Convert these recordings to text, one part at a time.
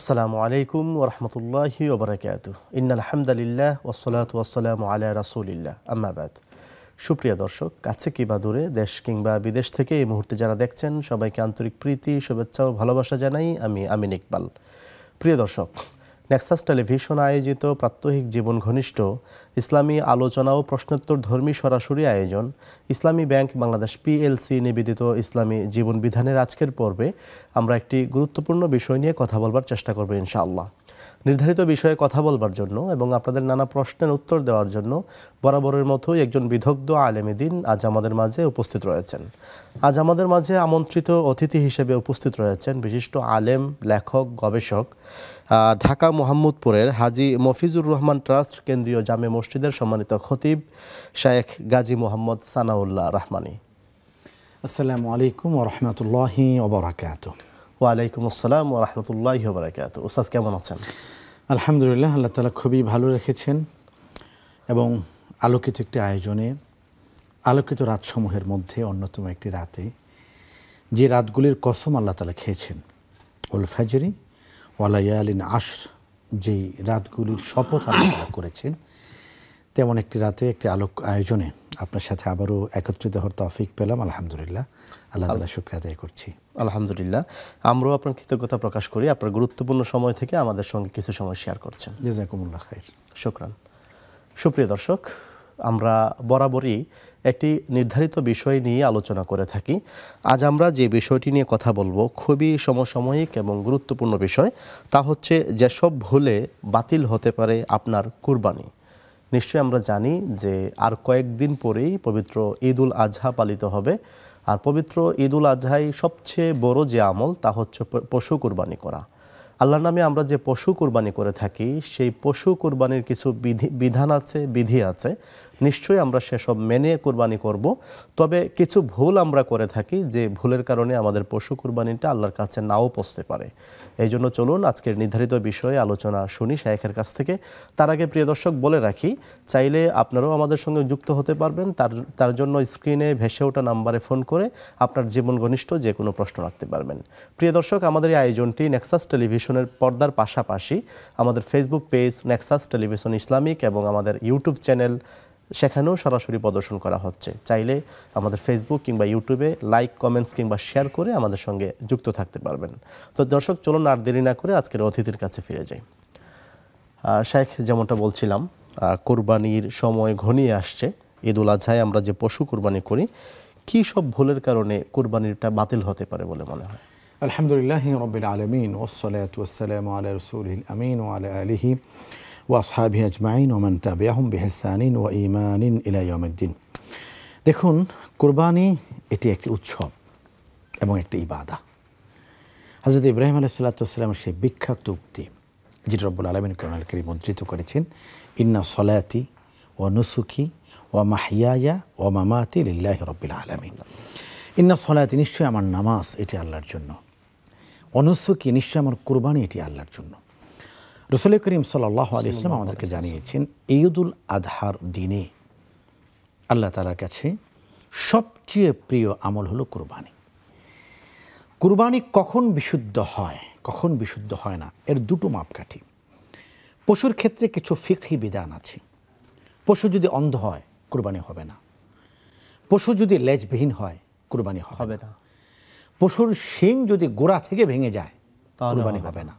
আসসালামু আলাইকুম ওরহমতুল্লাহি ওবরাকাতু ইন্নাল হামদুলিল্লাহ ওয়াসসালাতু ওয়াসসালামু আলা রাসূলিল্লাহ আম্মা বাদ। সুপ্রিয় দর্শক, কাছে কিংবা দূরে, দেশ কিংবা বিদেশ থেকে এই মুহূর্তে যারা দেখছেন সবাইকে আন্তরিক প্রীতি, শুভেচ্ছা ও ভালোবাসা জানাই। আমি আমিন ইকবাল। প্রিয় দর্শক, নেক্সাস টেলিভিশন আয়োজিত প্রাত্যহিক জীবন ঘনিষ্ঠ ইসলামী আলোচনা ও প্রশ্নোত্তর ধর্মী সরাসরি আয়োজন ইসলামী ব্যাংক বাংলাদেশ পিএলসি নিবেদিত ইসলামী জীবন বিধানের আজকের পর্বে আমরা একটি গুরুত্বপূর্ণ বিষয় নিয়ে কথা বলবার চেষ্টা করব ইনশাআল্লাহ। নির্ধারিত বিষয়ে কথা বলবার জন্য এবং আপনাদের নানা প্রশ্নের উত্তর দেওয়ার জন্য বরাবরের মতোই একজন বিদগ্ধ আলেমে দ্বীন আজ আমাদের মাঝে উপস্থিত রয়েছেন। আজ আমাদের মাঝে আমন্ত্রিত অতিথি হিসেবে উপস্থিত রয়েছেন বিশিষ্ট আলেম, লেখক, গবেষক, ঢাকা মোহাম্মদপুরের হাজী মফিজুর রহমান ট্রাস্ট কেন্দ্রীয় জামে মসজিদের সম্মানিত খতিব শায়েখ গাজী মোহাম্মদ সানাউল্লাহ রহমানী। আসসালামু আলাইকুম ওয়া রাহমাতুল্লাহি ওয়া বারাকাতুহু। ওয়ালাইকুম আসসালাম ওয়া রাহমাতুল্লাহি ওয়া বারাকাতুহু। ওস্তাদ কেমন আছেন? আলহামদুলিল্লাহ, আল্লাহ তাআলা খুবই ভালো রেখেছেন এবং আলোকিত একটি আয়োজনে, আলোকিত রাতসমূহের মধ্যে অন্যতম একটি রাতে, যে রাতগুলির কসম আল্লাহ তাআলা খেয়েছেন, ওয়াল ফাজরি ওয়া লায়ালিন আশর, যেই রাতগুলির শপথ আল্লাহ তাআলা করেছেন, তেমন একটি রাতে একটি আয়োজনে আপনার সাথে আবারও একত্রিত হওয়ার তৌফিক পেলাম। আলহামদুলিল্লাহ, আল্লাহ তাআলা শুকরিয়া আদায় করছি। আলহামদুলিল্লাহ, আমরাও আপনার কৃতজ্ঞতা প্রকাশ করি আপনার গুরুত্বপূর্ণ সময় থেকে আমাদের সঙ্গে কিছু সময় শেয়ার করছেন। জাযাকুমুল্লাহ খাইর। শুকরান। সুপ্রিয় দর্শক, আমরা বরাবরই একটি নির্ধারিত বিষয় নিয়ে আলোচনা করে থাকি। আজ আমরা যে বিষয়টি নিয়ে কথা বলবো খুবই সমসাময়িক এবং গুরুত্বপূর্ণ বিষয়। তা হচ্ছে যেসব ভুলে বাতিল হতে পারে আপনার কুরবানি। নিশ্চয়ই আমরা জানি যে আর কয়েকদিন পরেই পবিত্র ঈদ উল আজহা পালিত হবে। আর পবিত্র ঈদ উল আজহায় সবচেয়ে বড় যে আমল তা হচ্ছে পশু কুরবানি করা। আল্লাহর নামে আমরা যে পশু কুরবানি করে থাকি, সেই পশু কুরবানির কিছু বিধান আছে, বিধি আছে। নিশ্চয়ই আমরা সেসব মেনে কুরবানি করব। তবে কিছু ভুল আমরা করে থাকি, যে ভুলের কারণে আমাদের পশু কুরবানিটা আল্লাহর কাছে নাও পৌঁছতে পারে। এই জন্য চলুন আজকের নির্ধারিত বিষয়ে আলোচনা শুনি শায়েখের কাছ থেকে। তার আগে প্রিয় দর্শক বলে রাখি, চাইলে আপনারাও আমাদের সঙ্গে যুক্ত হতে পারবেন। তার জন্য স্ক্রিনে ভেসে ওঠা নাম্বারে ফোন করে আপনার জীবন ঘনিষ্ঠ যে কোনো প্রশ্ন রাখতে পারবেন। প্রিয় দর্শক, আমাদের এই আয়োজনটি নেক্সাস টেলিভিশনের পর্দার পাশাপাশি আমাদের Facebook page Nexus television Islamic এবং আমাদের ইউটিউব চ্যানেল, সেখানেও সরাসরি প্রদর্শন করা হচ্ছে। চাইলে আমাদের ফেসবুক কিংবা ইউটিউবে লাইক, কমেন্টস কিংবা শেয়ার করে আমাদের সঙ্গে যুক্ত থাকতে পারবেন। তো দর্শক, চলুন আর দেরি না করে আজকের অতিথির কাছে ফিরে যাই। শায়েখ, যেমনটা বলছিলাম, কোরবানির সময় ঘনিয়ে আসছে। ঈদ উল আজহায় আমরা যে পশু কুরবানি করি, কী সব ভুলের কারণে কুরবানিটা বাতিল হতে পারে বলে মনে হয়? আলহামদুলিল্লাহি রাব্বিল আলামিন ওয়াসসালাতু ওয়াসসালামু আলা রাসূলিল আমিন ওয়া আলা আলিহি ওয়া আসহাবিহি আজমাইন ওয়া মান তাবিআহুম বিইহসানিন ওয়া ঈমানিন ইলা ইয়াউমিদ্দিন। দেখুন, কুরবানি এটি একটি উৎসব এবং একটি ইবাদা। হযরত ইব্রাহিম আলাইহিস সালাতু ওয়াসসালামের সেই বিখ্যাত উক্তি, যেটি রব্বুল আলামিন কোরআনুল কারীম উদ্ধৃত করেছেন, ইন্না সলাতি ওয়া নুসুকি ওয়া মাহইয়ায়া ওয়া মামাতি লিল্লাহি রাব্বিল আলামিন। ইন্না সলাতি, নিশ্চয় আমার নামাজ এটি আল্লাহর জন্য, অনুসুকি, নিশ্চয় আমার কুরবানি এটি আল্লাহর জন্য। রাসূল করিম সাল্লাল্লাহু আলাইহি ওয়াসাল্লাম আমাদেরকে জানিয়েছেন, ঈদুল আজহার দিনে আল্লাহ তাআলার কাছে সবচেয়ে প্রিয় আমল হলো কুরবানি। কুরবানি কখন বিশুদ্ধ হয়, কখন বিশুদ্ধ হয় না, এর দুটো মাপকাঠি। পশুর ক্ষেত্রে কিছু ফিকহি বিধান আছে। পশু যদি অন্ধ হয় কুরবানি হবে না। পশু যদি লেজবিহীন হয় কুরবানি হবে না। পশুর শিং যদি গোড়া থেকে ভেঙে যায় কুরবানি হবে না।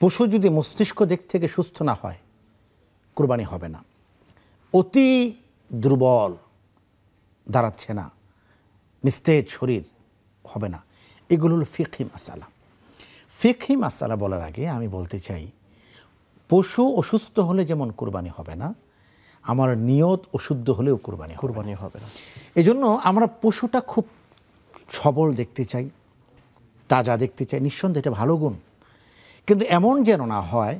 পশু যদি মস্তিষ্ক দিক থেকে সুস্থ না হয় কুরবানি হবে না। অতি দুর্বল, দাঁড়াচ্ছে না, নিস্তেজ শরীর, হবে না। এগুলো হলো ফিকহি মাসালা। ফিকহি মাসালা বলার আগে আমি বলতে চাই, পশু অসুস্থ হলে যেমন কুরবানি হবে না, আমার নিয়ত অশুদ্ধ হলেও কুরবানি হবে না। এজন্য আমরা পশুটা খুব সবল দেখতে চাই, তাজা দেখতে চাই। নিঃসন্দেহে এটা ভালো গুণ, কিন্তু এমন যেন না হয়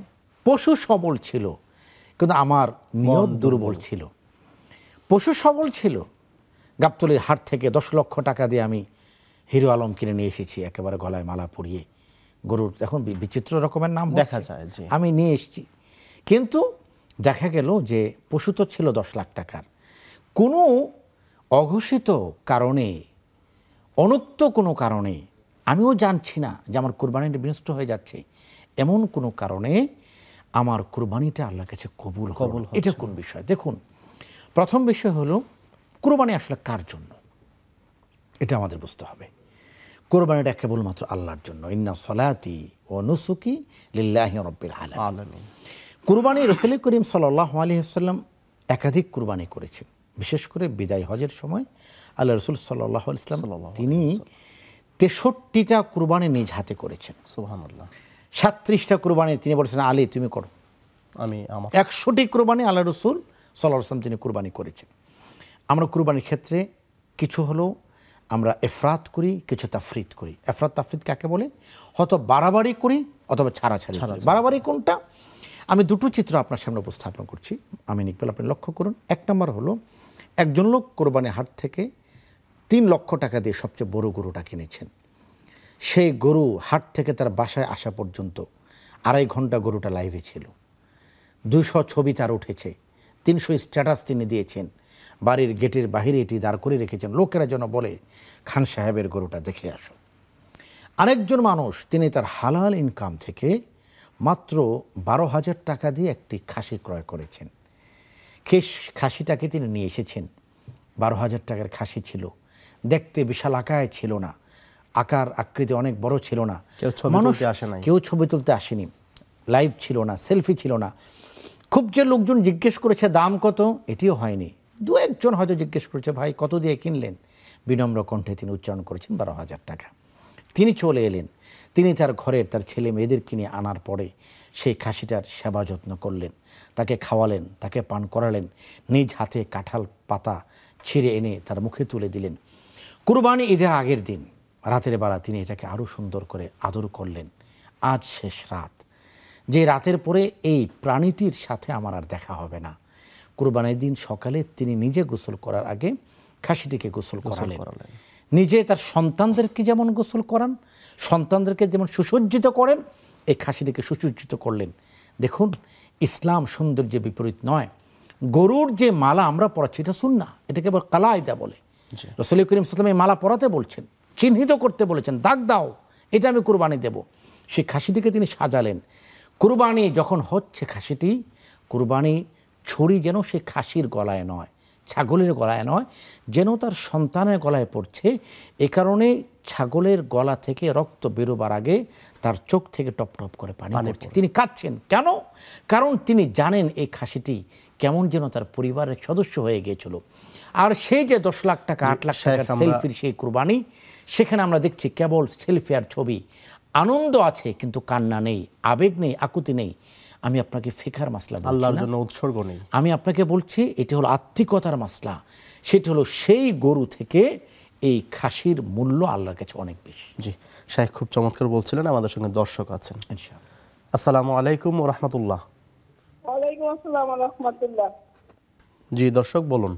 পশু সবল ছিল কিন্তু আমার নিয়ত দুর্বল ছিল। পশু সবল ছিল, গাবতলীর হাট থেকে 10 লক্ষ টাকা দিয়ে আমি হিরো আলম কিনে নিয়ে এসেছি, একেবারে গলায় মালা পরিয়ে, গরুর এখন বিচিত্র রকমের নাম দেখা যায়, আমি নিয়ে এসেছি, কিন্তু দেখা গেল যে পশু তো ছিল 10 লাখ টাকার। কোনো অঘোষিত কারণে, অনুক্ত কোনো কারণে, আমিও জানছি না যে আমার কোরবানিটা বিনষ্ট হয়ে যাচ্ছে, এমন কোনো কারণে আমার কুরবানিটা আল্লাহর কাছে কবুল হলো না। এটা কোন বিষয়? দেখুন, প্রথম বিষয় হলো কুরবানি আসলে কার জন্য, এটা আমাদের বুঝতে হবে। কোরবানিটা কেবলমাত্র আল্লাহর জন্য। ইন্না সলাতি ও নুসুকি লিল্লাহি রাব্বিল আলামিন। কুরবানি রাসূল করিম সাল্লাল্লাহু আলাইহি ওয়াসাল্লাম একাধিক কুরবানি করেছেন। বিশেষ করে বিদায় হজের সময় আল্লাহ রাসূল সাল্লাল্লাহু আলাইহি ওয়াসাল্লাম তিনি 63টা কুরবানি নিজ হাতে করেছেন। সুবহানাল্লাহ। 37টা কুরবানি তিনি বলেছেন আলী তুমি করো। আমি আমার 100টি কুরবানি আল্লাহ রাসূল সাল্লাল্লাহু আলাইহি ওয়াসাল্লাম তিনি কুরবানি করেছেন। আমরা কুরবানির ক্ষেত্রে কিছু হলো আমরা এফরাত করি, কিছু তাফরিদ করি। এফরাত তাফরিদ কাকে বলে? হয়তো বাড়াবাড়ি করি অথবা ছাড়াছাড়ি করি। বাড়াবাড়ি কোনটা? আমি দুটো চিত্র আপনার সামনে উপস্থাপন করছি, আমিন ইকবাল, আপনি লক্ষ্য করুন। এক নম্বর হলো একজন লোক কোরবানির হাট থেকে 3 লক্ষ টাকা দিয়ে সবচেয়ে বড় গরুটা কিনেছেন। সেই গরু হাট থেকে তার বাসায় আসা পর্যন্ত 2.5 ঘন্টা গরুটা লাইভে ছিল। 200 ছবি তার উঠেছে, 300 স্ট্যাটাস তিনি দিয়েছেন, বাড়ির গেটের বাহিরে এটি দাঁড় করে রেখেছেন, লোকেরা যেন বলে খান সাহেবের গরুটা দেখে আসো। আরেকজন মানুষ তিনি তার হালাল ইনকাম থেকে মাত্র 12,000 টাকা দিয়ে একটি খাসি ক্রয় করেছেন। খাসিটাকে তিনি নিয়ে এসেছেন, 12,000 টাকার খাসি ছিল, দেখতে বিশাল আকায় ছিল না, আকার আকৃতি অনেক বড় ছিল না, কেউ ছবি তুলতে আসেনি, লাইভ ছিল না, সেলফি ছিল না। খুব যে লোকজন জিজ্ঞেস করেছে দাম কত, এটিও হয়নি। 2-1 হয়তো জিজ্ঞেস করেছে ভাই কত দিয়ে কিনলেন, বিনম্র কণ্ঠে তিনি উচ্চারণ করেছেন 12,000 টাকা। তিনি চলে এলেন, তিনি তার ঘরের তার ছেলে মেয়েদের কিনে আনার পরে সেই খাসিটার সেবা যত্ন করলেন, তাকে খাওয়ালেন, তাকে পান করালেন, নিজ হাতে কাঁঠাল পাতা ছিঁড়ে এনে তার মুখে তুলে দিলেন। কুরবানি ঈদের আগের দিন রাতের বেলা তিনি এটাকে আরও সুন্দর করে আদর করলেন। আজ শেষ রাত, যে রাতের পরে এই প্রাণীটির সাথে আমার আর দেখা হবে না। কুরবানির দিন সকালে তিনি নিজে গোসল করার আগে খাসিটিকে গোসল করালেন। নিজে তার সন্তানদেরকে যেমন গোসল করান, সন্তানদেরকে যেমন সুসজ্জিত করেন, এই খাসিটিকে সুসজ্জিত করলেন। দেখুন, ইসলাম সৌন্দর্যের বিপরীত নয়। গরুর যে মালা আমরা পরাচ্ছি এটা সুন্নাহ, এটাকে আবার কালায়দা বলে। রাসূল করিম সাল্লাল্লাহু আলাইহি ওয়াসাল্লাম এই মালা পরাতে বলছেন, চিহ্নিত করতে বলেছেন, দাগ দাও, এটা আমি কুরবানি দেব। সেই খাসিটিকে তিনি সাজালেন। কুরবানি যখন হচ্ছে খাসিটি, কুরবানি ছুরি যেন সে খাসির গলায় নয়, ছাগলের গলায় নয়, যেন তার সন্তানের গলায় পড়ছে। এ কারণে ছাগলের গলা থেকে রক্ত বেরোবার আগে তার চোখ থেকে টপ টপ করে পানি পড়ছে। তিনি কাঁদছেন কেন? কারণ তিনি জানেন এই খাসিটি কেমন যেন তার পরিবারের সদস্য হয়ে গিয়েছিল। আর সেই যে 10 লাখ টাকা 8 লাখ টাকার সেলফির সেই কুরবানি, সেখানে আমরা দেখছি কেবল সেলফি আর ছবি। আনন্দ আছে কিন্তু কান্না নেই, আবেগ নেই, আকুতি নেই। আমি আপনাকে ফিকার মাসলা বলছি, আল্লাহর জন্য উৎসর্গ নেই। আমি আপনাকে বলছি এটি হলো আত্মিকতার মাসলা। সেটি হলো সেই গরু থেকে এই খাসির মূল্য আল্লাহর কাছে অনেক বেশি। জি, শাইখ খুব চমৎকার বলছিলেন। আমাদের সঙ্গে দর্শক আছেন। ইনশাআল্লাহ। আসসালামু আলাইকুম ওয়া রাহমাতুল্লাহ। ওয়ালাইকুম আসসালাম ওয়া রাহমাতুল্লাহ। জি দর্শক বলুন।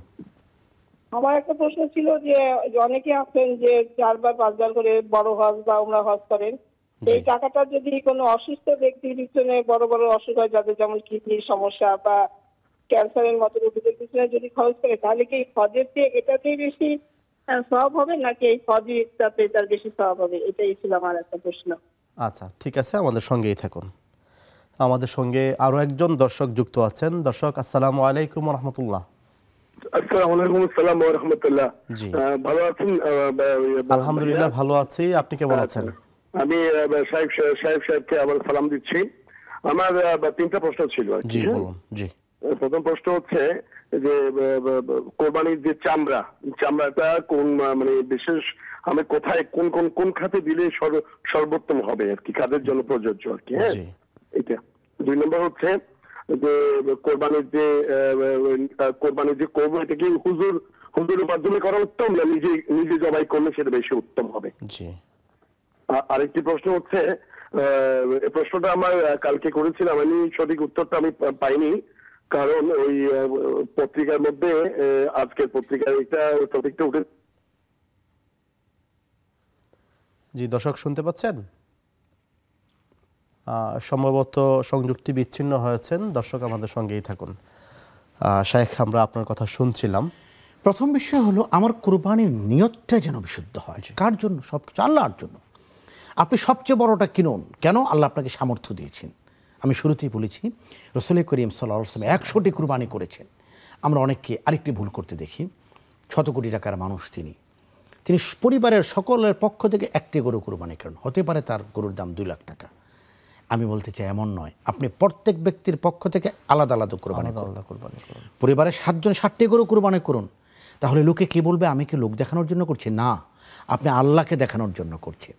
আমার একটা প্রশ্ন ছিল যে অনেকে আছেন যে 4 বার 5 বার করে বড় হজ বা উমরা হজ করেন, এই টাকাটা যদি কোনো অসুস্থ ব্যক্তির পিছনে বড় বড় অসুখ হয়, যাদের যেমন কিডনির সমস্যা বা ক্যান্সারের মতো রোগীদের পিছনে যদি খরচ করে, তাহলে কি হজের চেয়ে এটাতেই বেশি সওয়াব হবে নাকি এই হজটাতে তার বেশি সওয়াব হবে? এটাই ছিল আমার একটা প্রশ্ন। আচ্ছা, ঠিক আছে, আমাদের সঙ্গেই থাকুন। আমাদের সঙ্গে আরো একজন দর্শক যুক্ত আছেন। দর্শক আসসালামু আলাইকুম ওয়া রাহমাতুল্লাহ। আসসালামু আলাইকুম আসসালাম ওয়া রাহমাতুল্লাহ। জি, ভালো আছেন? আলহামদুলিল্লাহ ভালো আছি। আপনি কেমন আছেন? আমি সাহেবকে আবার সালাম দিচ্ছি। আমার 3টা প্রশ্ন ছিল। জি বলুন। জি, প্রথম প্রশ্ন হচ্ছে যে কোরবানির যে চামড়াটা কোন মানে বিশেষ আমি কোথায় কোন খাতে দিলে সর্বোত্তম হবে আর কি, কাদের জন্য প্রযোজ্য আর কি? হ্যাঁ, এটা 2 নম্বর হচ্ছে যে কোরবানির যে করবো এটা কি হুজুরের মাধ্যমে করা উত্তম না নিজে জবাই করলে সেটা বেশি উত্তম হবে? জি। আরেকটি প্রশ্ন হচ্ছে, প্রশ্নটা আমার কালকে করেছিলাম, আমি সঠিক উত্তরটা আমি পাইনি, কারণ ওই পত্রিকার মধ্যে আজকের পত্রিকায় এটা টপিকটা উঠে। জি দর্শক শুনতে পাচ্ছেন? সম্ভবত সংযুক্তি বিচ্ছিন্ন হয়েছেন। দর্শক আমাদের সঙ্গেই থাকুন। শাইখ, আমরা আপনার কথা শুনছিলাম। প্রথম বিষয় হলো আমার কুরবানির নিয়তটা যেন বিশুদ্ধ হয়। কার জন্য? সবকিছু আল্লাহর জন্য। আপনি সবচেয়ে বড়টা কিনুন। কেন? আল্লাহ আপনাকে সামর্থ্য দিয়েছেন। আমি শুরুতেই বলেছি রাসূল করিম সাল্লাল্লাহু আলাইহি ওয়াসাল্লাম 100টি কুরবানি করেছেন। আমরা অনেককে আরেকটি ভুল করতে দেখি। 100 কোটি টাকার মানুষ তিনি পরিবারের সকলের পক্ষ থেকে একটি গরু কুরবানি করেন। হতে পারে তার গরুর দাম 2 লাখ টাকা। আমি বলতে চাই এমন নয়, আপনি প্রত্যেক ব্যক্তির পক্ষ থেকে আলাদা আলাদা কুরবানি করুন। পরিবারের 7 জন 7টি গরু কুরবানি করুন। তাহলে লোকে কি বলবে? আমি কি লোক দেখানোর জন্য করছি? না, আপনি আল্লাহকে দেখানোর জন্য করছেন।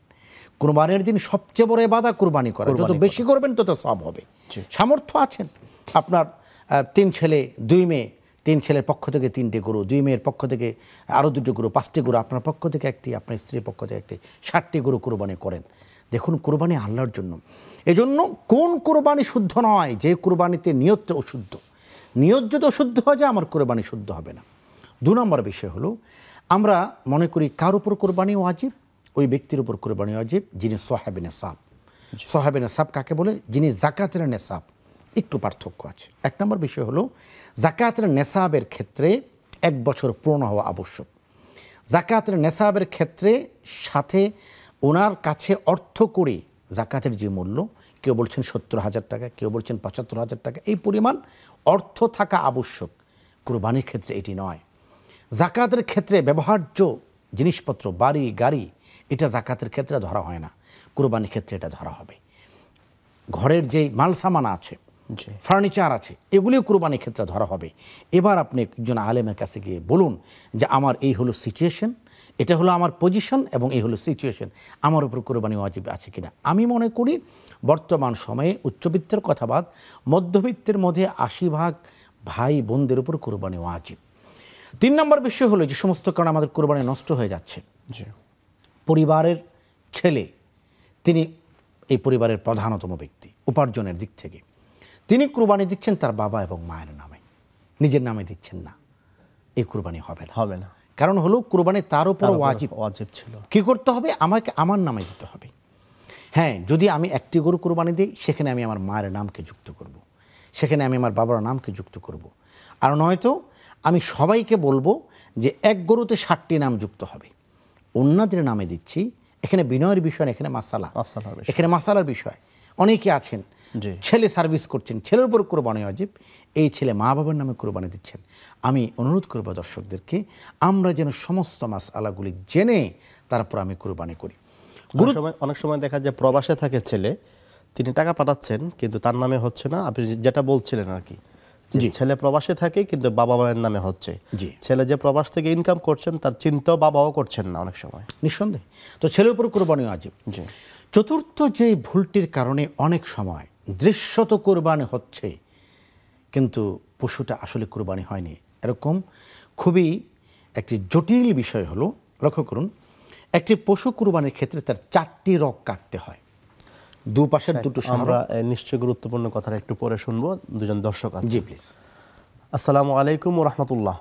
কুরবানির দিন সবচেয়ে বড় ইবাদত কুরবানি করা। যত বেশি করবেন তত সওয়াব হবে। সামর্থ্য আছেন, আপনার 3 ছেলে 2 মেয়ে, 3 ছেলের পক্ষ থেকে 3টে গরু, 2 মেয়ের পক্ষ থেকে আরও 2টো গরু, 5টি গরু, আপনার পক্ষ থেকে একটি, আপনার স্ত্রীর পক্ষ থেকে একটি, 60টি গরু কুরবানি করেন। দেখুন, কুরবানি আল্লাহর জন্য। এজন্য কোন কুরবানি শুদ্ধ নয়? যে কুরবানিতে নিয়তটা অশুদ্ধ। নিয়ত যদি অশুদ্ধ হয়ে যায়, আমার কুরবানি শুদ্ধ হবে না। 2 নম্বর বিষয় হলো, আমরা মনে করি কার উপর কুরবানি ওয়াজিব? ওই ব্যক্তির উপর কুরবানি ওয়াজিব যিনি সাহেবে নেসাব। সাহেবে নেসাব কাকে বলে? যিনি যাকাতের নেসাব। একটু পার্থক্য আছে। 1 নম্বর বিষয় হলো, যাকাতের নেসাবের ক্ষেত্রে 1 বছর পূর্ণ হওয়া আবশ্যক। যাকাতের নেসাবের ক্ষেত্রে সাথে ওনার কাছে অর্থ করে যাকাতের যে মূল্য, কেউ বলছেন 70,000 টাকা, কেউ বলছেন 75,000 টাকা, এই পরিমাণ অর্থ থাকা আবশ্যক। কুরবানির ক্ষেত্রে এটি নয়। যাকাতের ক্ষেত্রে ব্যবহার্য জিনিসপত্র, বাড়ি গাড়ি, এটা যাকাতের ক্ষেত্রে ধরা হয় না, কুরবানির ক্ষেত্রে এটা ধরা হবে। ঘরের যেই মাল সামানা আছে, ফার্নিচার আছে, এগুলিও কুরবানির ক্ষেত্রে ধরা হবে। এবার আপনি একজন আলেমের কাছে গিয়ে বলুন যে আমার এই হলো সিচুয়েশন, এটা হলো আমার পজিশন এবং এই হলো সিচুয়েশন, আমার উপর কুরবানি ওয়াজিব আছে কিনা। আমি মনে করি বর্তমান সময়ে উচ্চবিত্তের কথা বাদ, মধ্যবিত্তের মধ্যে 80% ভাই বোনদের উপর কুরবানি ওয়াজিব। 3 নম্বর বিষয় হলো, যে সমস্ত কারণে আমাদের কুরবানি নষ্ট হয়ে যাচ্ছে। পরিবারের ছেলে, তিনি এই পরিবারের প্রধানতম ব্যক্তি উপার্জনের দিক থেকে, তিনি কুরবানি দিচ্ছেন তার বাবা এবং মায়ের নামে, নিজের নামে দিচ্ছেন না। এই কুরবানি হবে না। কারণ হলো কুরবানি তার উপর ওয়াজিব ছিল। কি করতে হবে? আমাকে আমার নামে দিতে হবে। হ্যাঁ, যদি আমি একটি গরু কুরবানি দিই, সেখানে আমি আমার মায়ের নামকে যুক্ত করব, সেখানে আমি আমার বাবার নামকে যুক্ত করব। আর নয়তো আমি সবাইকে বলবো যে 1 গরুতে 60টি নাম যুক্ত হবে। অন্যদের নামে দিচ্ছি, এখানে বিনয়ের বিষয় না, এখানে এখানে মাসালার বিষয়। অনেকে আছেন ছেলে সার্ভিস করছেন, ছেলের উপর কুরবানি ওয়াজিব, এই ছেলে মা বাবার নামে কুরবানি দিচ্ছেন। আমি অনুরোধ করব দর্শকদেরকে, আমরা যেন সমস্ত মাসআলাগুলি জেনে তারপর আমি কুরবানি করি। অনেক সময় দেখা যায় প্রবাসে থাকে ছেলে, তিনি টাকা পাঠাচ্ছেন কিন্তু তার নামে হচ্ছে না। আপনি যেটা বলছিলেন আর কি, ছেলে প্রবাসে থাকে কিন্তু বাবা মায়ের নামে হচ্ছে। ছেলে যে প্রবাস থেকে ইনকাম করছেন তার চিন্তাও বাবাও করছেন না অনেক সময়, নিঃসন্দেহে। তো ছেলের উপর কুরবানি ওয়াজিব। চতুর্থ যে ভুলটির কারণে অনেক সময় দৃশ্যত কুরবানি হচ্ছে কিন্তু পশুটা আসলে কুরবানি হয়নি, এরকম খুবই একটি জটিল বিষয় হলো, লক্ষ্য করুন, একটি পশু কুরবানির ক্ষেত্রে তার 4টি রগ কাটতে হয়। দুপাশের দুটো। আমরা নিশ্চয়ই গুরুত্বপূর্ণ কথাটা একটু পরে শুনবো। 2জন দর্শক আছে। জি প্লিজ। আসসালামু আলাইকুম ওয়া রাহমাতুল্লাহ।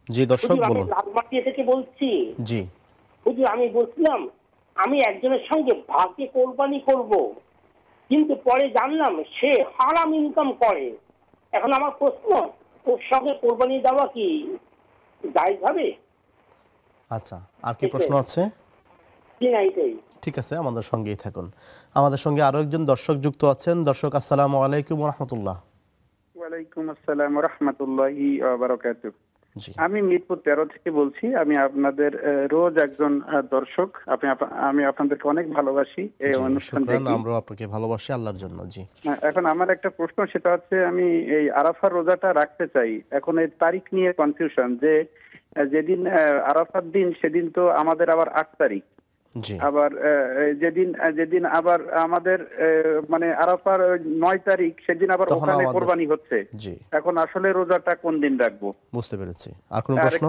জি দর্শক বলুন। লালমাটিয়া থেকে বলছি। জি হুজুর, আমি বলছিলাম আমি একজনের সঙ্গে ভাগে কোরবানি করব, কিন্তু পরে জানলাম সে হারাম ইনকাম করে। এখন আমার প্রশ্ন, ওর সঙ্গে কোরবানি দেওয়া কি জায়েজ হবে? আচ্ছা, আর কি প্রশ্ন আছে? ঠিক আছে, আমাদের সঙ্গেই থাকুন। আমাদের সঙ্গে আরো একজন দর্শক যুক্ত আছেন। দর্শক আসসালামু আলাইকুম ওয়া রাহমাতুল্লাহ। ওয়া আলাইকুম আসসালাম ওয়া রাহমাতুল্লাহি ওয়া বারাকাতুহু। আমি মিরপুর 13 থেকে বলছি। আমি আপনাদের রোজ একজন দর্শক। আমি আপনাদেরকে অনেক ভালোবাসি, এই অনুষ্ঠান দেখি। আমরাও আপনাকে ভালোবাসি আল্লাহর জন্য। জি, এখন আমার একটা প্রশ্ন, সেটা হচ্ছে আমি এই আরাফার রোজাটা রাখতে চাই। এখন এই তারিখ নিয়ে কনফিউশন, যে যেদিন আরাফার দিন সেদিন তো আমাদের আবার 8 তারিখ, আবার যেদিন আবার আমাদের মানে আরাফার 9 তারিখ, সেদিন আবার ওখানে কোরবানি হচ্ছে। এখন আসলে রোজাটা কোন দিন রাখবো? বুঝতে পেরেছি। আর কোন প্রশ্ন?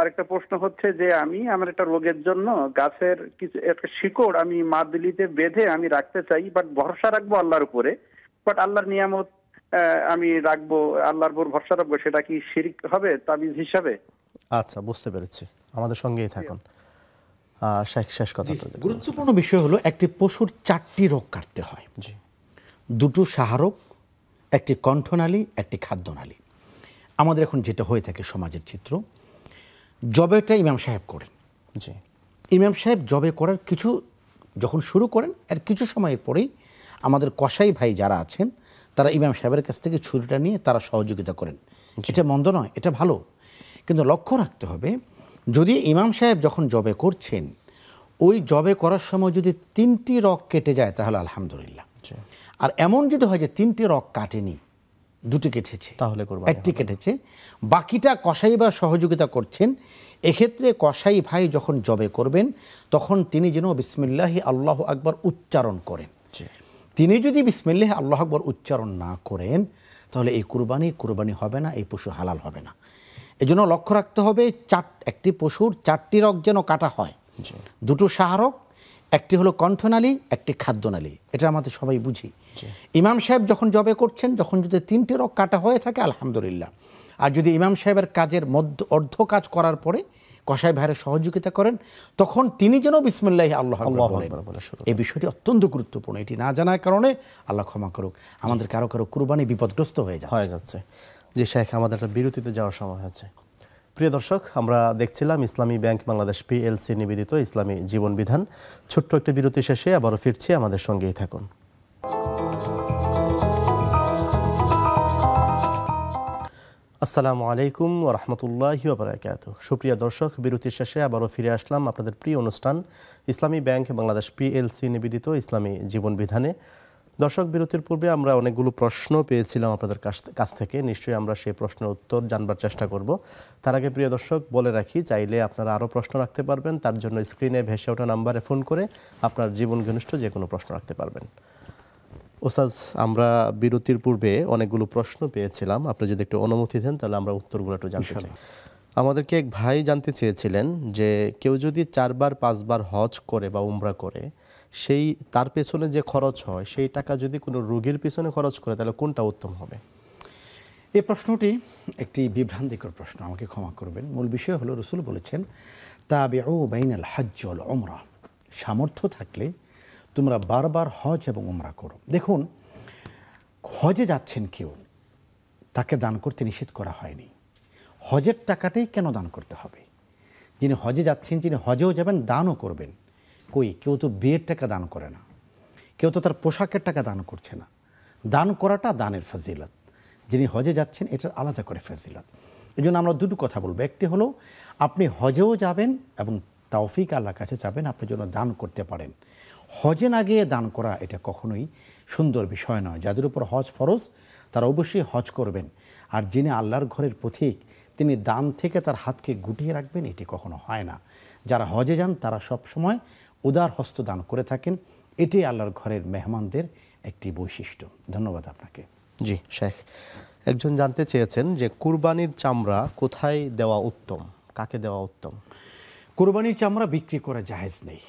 আরেকটা প্রশ্ন হচ্ছে যে আমার একটা রোগের জন্য গাছের কিছু একটা শিকড় আমি মাদুলিতে বেঁধে আমি রাখতে চাই, বাট ভরসা রাখবো আল্লাহর উপরে, বাট আল্লাহর নিয়ামত আমি রাখবো, আল্লাহর উপর ভরসা রাখবো, সেটা কি শিরক হবে তাবিজ হিসাবে? আচ্ছা, বুঝতে পেরেছি। আমাদের সঙ্গেই থাকুন। শেষ কথা। গুরুত্বপূর্ণ বিষয় হলো, একটি পশুর 4টি রোগ কাটতে হয়। জি, 2টো সাহারক, একটি কণ্ঠনালী, একটি খাদ্যনালী। আমাদের এখন যেটা হয়ে থাকে সমাজের চিত্র, জবেটা ইমাম সাহেব করেন, জি, ইমাম সাহেব জবে করার কিছু যখন শুরু করেন এর কিছু সময়ের পরেই আমাদের কসাই ভাই যারা আছেন তারা ইমাম সাহেবের কাছ থেকে ছুরিটা নিয়ে তারা সহযোগিতা করেন। এটা মন্দ নয়, এটা ভালো, কিন্তু লক্ষ্য রাখতে হবে যদি ইমাম সাহেব যখন জবে করছেন ওই জবে করার সময় যদি 3টি রগ কেটে যায় তাহলে আলহামদুলিল্লাহ, আর এমন যদি হয় যে 3টি রগ কাটেনি, 2টি কেটেছে, তাহলে 1টি কেটেছে, বাকিটা কসাই বা সহযোগিতা করছেন, এক্ষেত্রে কসাই ভাই যখন জবে করবেন তখন তিনি যেন বিসমিল্লাহি আল্লাহু আকবার উচ্চারণ করেন। তিনি যদি বিসমিল্লাহি আল্লাহু আকবার উচ্চারণ না করেন তাহলে এই কুরবানি হবে না, এই পশু হালাল হবে না। এজন্য লক্ষ্য রাখতে হবে একটি পশুর 4টি রগ যেন কাটা হয়, 2টো সাহারক, একটি হলো কণ্ঠনালী, একটি খাদ্যনালী, এটা আমাদের সবাই বুঝি। ইমাম সাহেব যখন জবে করছেন যখন যদি 3টি রগ কাটা হয়ে থাকে আলহামদুলিল্লাহ, আর যদি ইমাম সাহেবের কাজের অর্ধ কাজ করার পরে কসাই ভাইয়ের সহযোগিতা করেন তখন তিনি যেন বিসমিল্লাহি আল্লাহু আকবার বলেন। এই বিষয়টি অত্যন্ত গুরুত্বপূর্ণ, এটি না জানার কারণে আল্লাহ ক্ষমা করুক আমাদের কারো কুরবানি বিপদগ্রস্ত হয়ে যাচ্ছে। জি শেখ, আমাদের একটা বিরতিতে যাওয়ার সময় হচ্ছে। প্রিয় দর্শক, আমরা দেখছিলাম ইসলামী ব্যাংক বাংলাদেশ PLC নিবেদিত ইসলামী জীবন বিধান। ছোট্ট একটি বিরতি শেষে আবারও ফিরছি, আমাদের সঙ্গেই থাকুন। আসসালামু আলাইকুম ওয়া রাহমাতুল্লাহি ওয়া বারাকাতুহু। সুপ্রিয় দর্শক, বিরতির শেষে আবারও ফিরে আসলাম আপনাদের প্রিয় অনুষ্ঠান ইসলামী ব্যাংক বাংলাদেশ PLC নিবেদিত ইসলামী জীবন বিধানে। দর্শক, বিরতির পূর্বে আমরা অনেকগুলো প্রশ্ন পেয়েছিলাম আপনাদের কাছ থেকে, নিশ্চয়ই আমরা সেই প্রশ্নের উত্তর জানবার চেষ্টা করব। তার আগে প্রিয় দর্শক বলে রাখি, চাইলে আপনারা আরও প্রশ্ন রাখতে পারবেন, তার জন্য স্ক্রিনে ভেসে ওঠা নাম্বারে ফোন করে আপনার জীবন ঘনিষ্ঠ যে কোনো প্রশ্ন রাখতে পারবেন। ওস্তাদ, আমরা বিরতির পূর্বে অনেকগুলো প্রশ্ন পেয়েছিলাম, আপনি যদি একটু অনুমতি দেন তাহলে আমরা উত্তরগুলো একটু জানতে চাই। আমাদেরকে এক ভাই জানতে চেয়েছিলেন যে কেউ যদি 4বার 5বার হজ করে বা উমরা করে, সেই তার পেছনে যে খরচ হয় সেই টাকা যদি কোনো রোগীর পেছনে খরচ করে তাহলে কোনটা উত্তম হবে? এই প্রশ্নটি একটি বিভ্রান্তিকর প্রশ্ন, আমাকে ক্ষমা করবেন। মূল বিষয় হলো রাসূল বলেছেন তাবিউ বাইনাল হজ্জ ওয়াল উমরা, সামর্থ্য থাকলে তোমরা বারবার হজ এবং উমরা করো। দেখুন, হজে যাচ্ছেন কেউ, তাকে দান করতে নিষেধ করা হয়নি। হজের টাকাটাই কেন দান করতে হবে? যিনি হজে যাচ্ছেন তিনি হজেও যাবেন, দানও করবেন। কেউ তো বিয়ের টাকা দান করে না, কেউ তো তার পোশাকের টাকা দান করছে না। দান করাটা দানের ফজিলত, যিনি হজে যাচ্ছেন এটার আলাদা করে ফজিলত। এই জন্য আমরা দুটো কথা বলবো। একটি হলো আপনি হজেও যাবেন এবং তৌফিক আল্লাহর কাছে চাবেন আপনি যেন দান করতে পারেন। হজে না গিয়ে দান করা এটা কখনোই সুন্দর বিষয় নয়। যাদের উপর হজ ফরজ তারা অবশ্যই হজ করবেন, আর যিনি আল্লাহর ঘরের পথিক তিনি দান থেকে তার হাতকে গুটিয়ে রাখবেন, এটি কখনো হয় না। যারা হজে যান তারা সবসময় উদার হস্ত দান করে থাকেন, এটি আল্লাহর ঘরের মেহমানদের একটি বৈশিষ্ট্য। ধন্যবাদ আপনাকে। জি শেখ, একজন জানতে চেয়েছেন যে কুরবানির চামড়া কোথায় দেওয়া উত্তম, কাকে দেওয়া উত্তম? কুরবানির চামড়া বিক্রি করা জায়েজ নেই।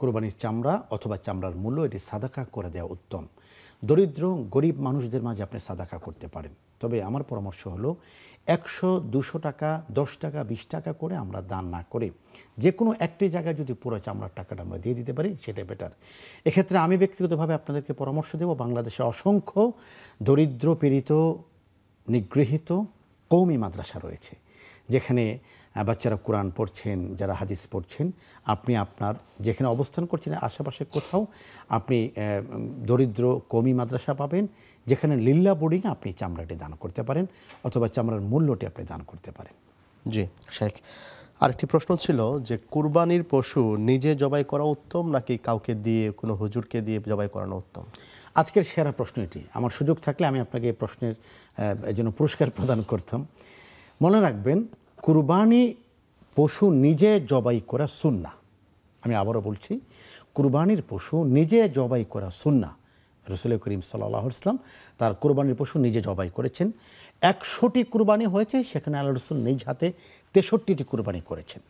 কুরবানির চামড়া অথবা চামড়ার মূল্য এটি সাদাকা করে দেওয়া উত্তম। দরিদ্র গরিব মানুষদের মাঝে আপনি সাদাকা করতে পারেন, তবে আমার পরামর্শ হলো 100-200 টাকা, 10 টাকা, 20 টাকা করে আমরা দান না করে যে কোনো একটি জায়গায় যদি পুরো চামড়ার টাকাটা আমরা দিয়ে দিতে পারি সেটা বেটার। এক্ষেত্রে আমি ব্যক্তিগতভাবে আপনাদেরকে পরামর্শ দেব, বাংলাদেশে অসংখ্য দরিদ্র পীড়িত নিগৃহীত কওমি মাদ্রাসা রয়েছে, যেখানে বাচ্চারা কোরআন পড়ছেন, যারা হাদিস পড়ছেন। আপনি আপনার যেখানে অবস্থান করছেন আশেপাশে কোথাও আপনি দরিদ্র কওমি মাদ্রাসা পাবেন, যেখানে লিল্লা বোর্ডিং আপনি চামড়াটি দান করতে পারেন অথবা চামড়ার মূল্যটি আপনি দান করতে পারেন। জি শেখ, আরেকটি প্রশ্ন ছিল যে কুরবানির পশু নিজে জবাই করা উত্তম নাকি কাউকে দিয়ে, কোনো হুজুরকে দিয়ে জবাই করানো উত্তম? আজকের সেরা প্রশ্ন এটি। আমার সুযোগ থাকলে আমি আপনাকে এই প্রশ্নের জন্য পুরস্কার প্রদান করতাম। মনে রাখবেন, কুরবানি পশু নিজে জবাই করা সুন্নাহ। আমি আবারও বলছি, কুরবানির পশু নিজে জবাই করা সুন্নাহ। রাসূল করিম সাল্লাল্লাহু আলাইহি ওয়াসাল্লাম তার কুরবানির পশু নিজে জবাই করেছেন। 100টি কুরবানি হয়েছে, সেখানে আল্লাহ রাসূল নিজ হাতে 63টি কুরবানি করেছেন।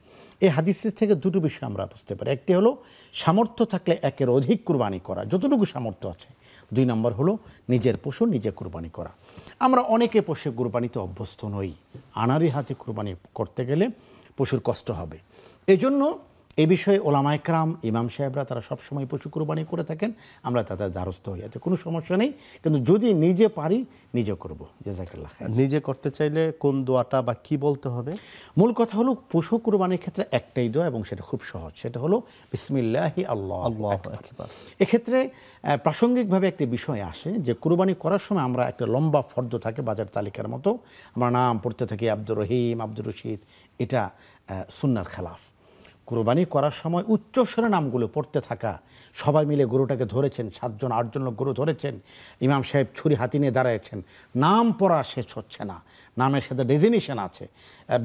এই হাদিসের থেকে দুটো বিষয় আমরা বুঝতে পারি। একটি হলো সামর্থ্য থাকলে একের অধিক কুরবানি করা, যতটুকু সামর্থ্য আছে। 2 নম্বর হলো নিজের পশু নিজে কুরবানি করা। আমরা অনেকে পশু কুরবানিতে অভ্যস্ত নই, আনারি হাতে কুরবানি করতে গেলে পশুর কষ্ট হবে। এজন্য এই বিষয়ে ওলামা ইকরাম ইমাম সাহেবরা তারা সবসময় পশু কুরবানি করে থাকেন, আমরা তাদের দ্বারস্থ হই, এতে কোনো সমস্যা নেই। কিন্তু যদি নিজে পারি নিজে করব। জাযাকাল্লাহ খাইর। নিজে করতে চাইলে কোন দোয়াটা বা কি বলতে হবে? মূল কথা হলো পশু কুরবানির ক্ষেত্রে একটাই দোয়া এবং সেটা খুব সহজ, সেটা হলো বিসমিল্লাহি আল্লাহু আকবার। এক্ষেত্রে প্রাসঙ্গিকভাবে একটি বিষয় আসে যে কুরবানি করার সময় আমরা একটা লম্বা ফর্দ থাকে বাজার তালিকার মতো, আমরা নাম পড়তে থাকি আব্দুর রহিম, আব্দুর রশিদ, এটা সুন্নার খেলাফ। কুরবানি করার সময় উচ্চস্বরে নামগুলো পড়তে থাকা, সবাই মিলে গরুটাকে ধরেছেন, 7 জন 8 জন লোক গরু ধরেছেন, ইমাম সাহেব ছুরি হাতি নিয়ে দাঁড়াচ্ছেন, নাম পড়া শেষ হচ্ছে না, নামের সাথে ডেজিনেশন আছে,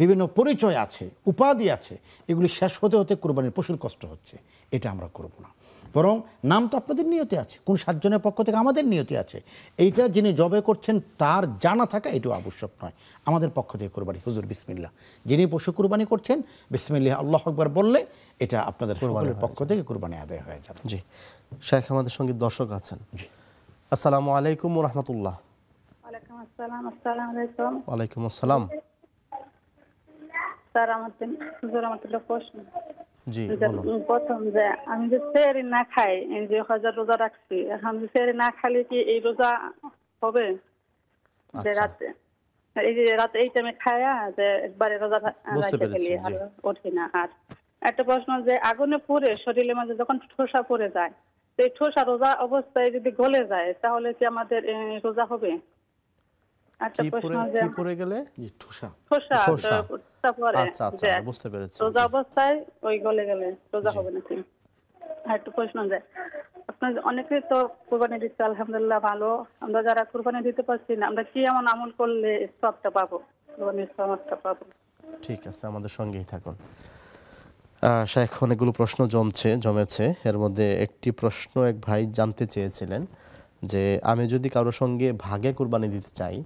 বিভিন্ন পরিচয় আছে, উপাধি আছে, এগুলি শেষ হতে হতে কুরবানির পশুর কষ্ট হচ্ছে। এটা আমরা করব না, বরং নাম তো আপনাদের নিয়তে আছে, কোন 7 জনের পক্ষ থেকে আমাদের নিয়তে আছে, এইটা যিনি জবে করছেন তার জানা থাকা এটাও আবশ্যক নয়। আমাদের পক্ষ থেকে কুরবানি হুজুর বিসমিল্লাহ, যিনি পশু কুরবানি করছেন বিসমিল্লাহ আল্লাহু আকবার বললে এটা আপনাদের সকলের পক্ষ থেকে কুরবানি আদায় হয়ে যাবে। জি, শেখ আমাদের সঙ্গে দর্শক আছেন। জি, আসসালামু আলাইকুম ওয়া রাহমাতুল্লাহ। ওয়ালাইকুম আসসালাম। আসসালামু আলাইকুম। ওয়ালাইকুম আসসালাম। স্যার আমাদের হুজুর আমাদের প্রশ্ন, জি প্রথম যে আমি যে সেহরি না খাই, এই যে হাজার রোজা রাখছি, এখন যে সেহরি না খালি কি এই রোজা হবে? যে রাতে এই যে রাতে এই টাইমে খায়া যে একবারে রোজা রাখতে গেলি আর ওঠে না। আর একটা প্রশ্ন যে আগুনে পুড়ে শরীরের মাঝে যখন ঠোসা পড়ে যায়, এই ঠোসা রোজা অবস্থায় যদি গলে যায় তাহলে কি আমাদের রোজা হবে? একটা প্রশ্ন যে কি পড়ে গেলে ঠোসা পড়ে, আচ্ছা বুঝতে পেরেছি, রোজা অবস্থায় ওই গলে গেলে রোজা হবে নাকি? আর একটা প্রশ্ন যে আপনার অনেকেই তো কুরবানি দিচ্ছে আলহামদুলিল্লাহ ভালো, আমরা যারা কুরবানি দিতে পারছি না আমরা কি এমন আমল করলে সবটা পাবো, কুরবানির সবটা পাবো? ঠিক আছে, আমাদের সঙ্গেই থাকুন। শেখ, অনেকগুলো প্রশ্ন জমেছে, এর মধ্যে একটি প্রশ্ন এক ভাই জানতে চেয়েছিলেন যে আমি যদি কারোর সঙ্গে ভাগে কুরবানি দিতে চাই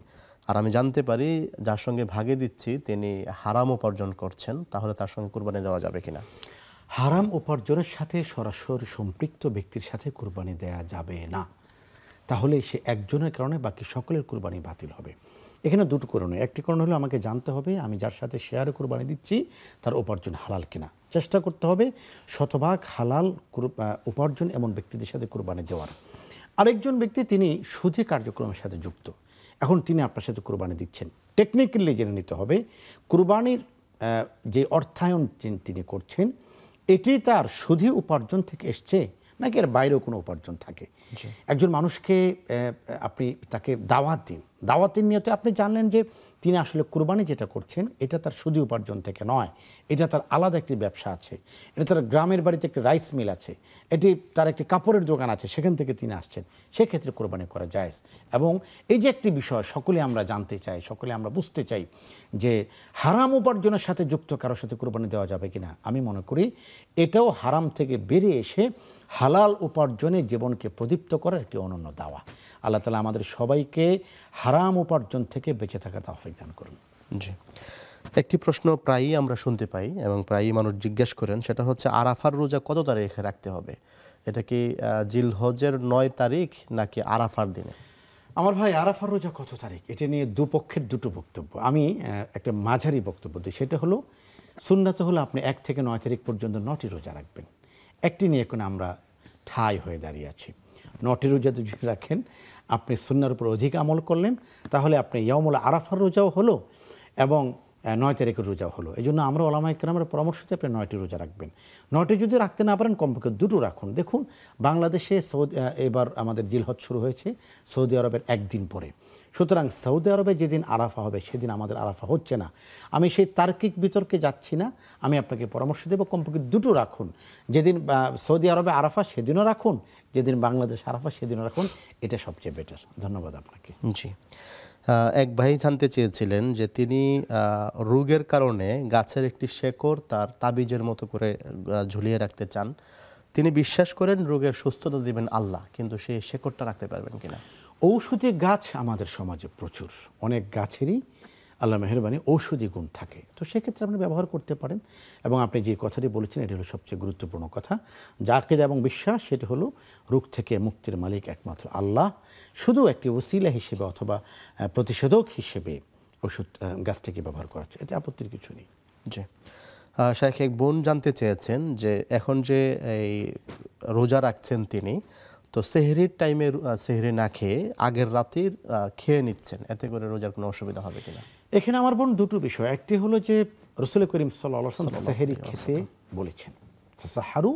আর আমি জানতে পারি যার সঙ্গে ভাগে দিচ্ছি তিনি হারাম উপার্জন করছেন, তাহলে তার সঙ্গে কুরবানি দেওয়া যাবে কিনা? হারাম উপার্জনের সাথে সরাসরি সম্পৃক্ত ব্যক্তির সাথে কুরবানি দেয়া যাবে না, তাহলে সে একজনের কারণে বাকি সকলের কুরবানি বাতিল হবে। এখানে দুটো কারণ, একটি কারণ হলো আমাকে জানতে হবে আমি যার সাথে শেয়ারে কুরবানি দিচ্ছি তার উপার্জন হালাল কিনা, চেষ্টা করতে হবে শতভাগ হালাল উপার্জন এমন ব্যক্তিদের সাথে কুরবানি দেওয়ার। আরেকজন ব্যক্তি তিনি সুদী কার্যক্রমের সাথে যুক্ত, এখন তিনি আপনার সাথে কুরবানি দিচ্ছেন, টেকনিক্যালি জেনে নিতে হবে কুরবানির যে অর্থায়ন তিনি করছেন এটি তার সুদী উপার্জন থেকে এসছে নাকি এর বাইরেও কোনো উপার্জন থাকে। একজন মানুষকে আপনি তাকে দাওয়াত দিন, দাওয়াতের নিয়তে আপনি জানলেন যে তিনি আসলে কুরবানি যেটা করছেন এটা তার সুদী উপার্জন থেকে নয়, এটা তার আলাদা একটি ব্যবসা আছে, এটা তার গ্রামের বাড়িতে একটি রাইস মিল আছে, এটি তার একটি কাপড়ের দোকান আছে, সেখান থেকে তিনি আসছেন, সেক্ষেত্রে কোরবানি করা জায়েজ। এবং এই যে একটি বিষয় সকলে আমরা জানতে চাই, সকলে আমরা বুঝতে চাই যে হারাম উপার্জনের সাথে যুক্ত কারোর সাথে কোরবানি দেওয়া যাবে কিনা, আমি মনে করি এটাও হারাম থেকে বেরিয়ে এসে হালাল উপার্জনে জীবনকে প্রদীপ্ত করার একটি অনন্য দাওয়া। আল্লাহ তাআলা আমাদের সবাইকে হারাম উপার্জন থেকে বেঁচে থাকার তৌফিক দান করুন। জি, একটি প্রশ্ন প্রায়ই আমরা শুনতে পাই এবং প্রায়ই মানুষ জিজ্ঞেস করেন, সেটা হচ্ছে আরাফার রোজা কত তারিখে রাখতে হবে? এটা কি জিলহজের 9 তারিখ নাকি আরাফার দিনে? আমার ভাই, আরাফার রোজা কত তারিখ এটা নিয়ে দুপক্ষের দুটো বক্তব্য, আমি একটা মাঝারি বক্তব্য দিই, সেটা হলো সুন্নাত হলো আপনি 1 থেকে 9 তারিখ পর্যন্ত 9টি রোজা রাখবেন। একটি নিয়ে এখন আমরা ঠাই হয়ে দাঁড়িয়ে আছি, 9টি রোজা যদি রাখেন আপনি সুন্নার উপর অধিক আমল করলেন, তাহলে আপনি ইয়াউমুল আরাফার রোজাও হলো এবং 9 তারিখের রোজাও হলো। এই জন্য আমরা ওলামায়ে কেরামের পরামর্শতে আপনি 9টি রোজা রাখবেন। 9টি যদি রাখতে না পারেন কমপক্ষে 2টো রাখুন। দেখুন বাংলাদেশে এবার আমাদের জিলহজ শুরু হয়েছে সৌদি আরবের একদিন পরে, সুতরাং সৌদি আরবে যেদিন আরাফা হবে সেদিন আমাদের আরাফা হচ্ছে না। আমি সেই তার্কিক বিতর্কে যাচ্ছি না, আমি আপনাকে পরামর্শ দেব কমপক্ষে 2টো রাখুন। যেদিন সৌদি আরবে আরাফা সেদিনও রাখুন, যেদিন বাংলাদেশ আরাফা সেদিনও রাখুন, এটা সবচেয়ে বেটার। ধন্যবাদ আপনাকে। জি, এক ভাই জানতে চেয়েছিলেন যে তিনি রোগের কারণে গাছের একটি শেকড় তার তাবিজের মতো করে ঝুলিয়ে রাখতে চান, তিনি বিশ্বাস করেন রোগের সুস্থতা দিবেন আল্লাহ, কিন্তু সেই শেকড়টা রাখতে পারবেন কিনা? ঔষধি গাছ আমাদের সমাজে প্রচুর, অনেক গাছেরই আল্লাহ মেহেরবানি ঔষধি গুণ থাকে, তো সেক্ষেত্রে আপনি ব্যবহার করতে পারেন। এবং আপনি যে কথাটি বলেছেন এটি হলো সবচেয়ে গুরুত্বপূর্ণ কথা, যা আকীদা এবং বিশ্বাস সেটি হলো রোগ থেকে মুক্তির মালিক একমাত্র আল্লাহ, শুধু একটি ওসিলা হিসেবে অথবা প্রতিষেধক হিসেবে ওষুধ গাছটাকে ব্যবহার করা হচ্ছে, এতে আপত্তির কিছু নেই। জি, শাইখ, এক বোন জানতে চেয়েছেন যে এখন যে এই রোজা রাখছেন তিনি, তো সেহরির টাইমে সেহরি না খেয়ে আগের রাতের খেয়ে নিচ্ছেন, এতে করে রোজার কোনো অসুবিধা হবে কিনা? এখানে আমার বোন দুটো বিষয়। একটি হলো যে রাসূল করিম সাল্লাল্লাহু আলাইহি ওয়াসাল্লাম সেহরি খেতে বলেছেন, তাসাহারু